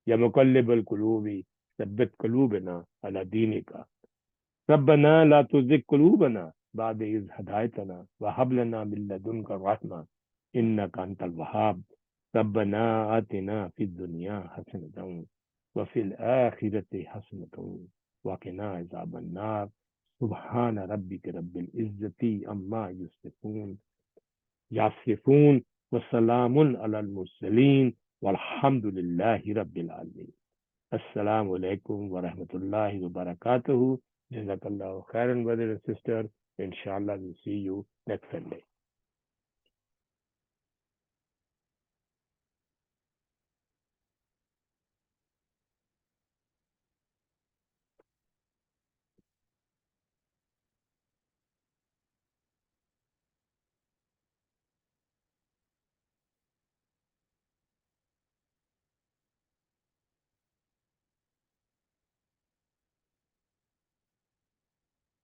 Ya Muqallib al-Qulubi, Thabbit Qulubana ala Dinika. Rabbana la tuzigh qulubana ba'da iz hadaytana wa hab lana min ladunka rahma innaka antal wahhab. ربنا آتنا في الدنيا حسنة وفي الآخرة حسنة وقنا عذاب النار سبحان ربك رب العزة عما يصفون وسلام على المرسلين والحمد لله رب العالمين. السلام عليكم ورحمة الله وبركاته. Jazakallah khairan, brother and sister. Inshallah, we'll see you next Sunday.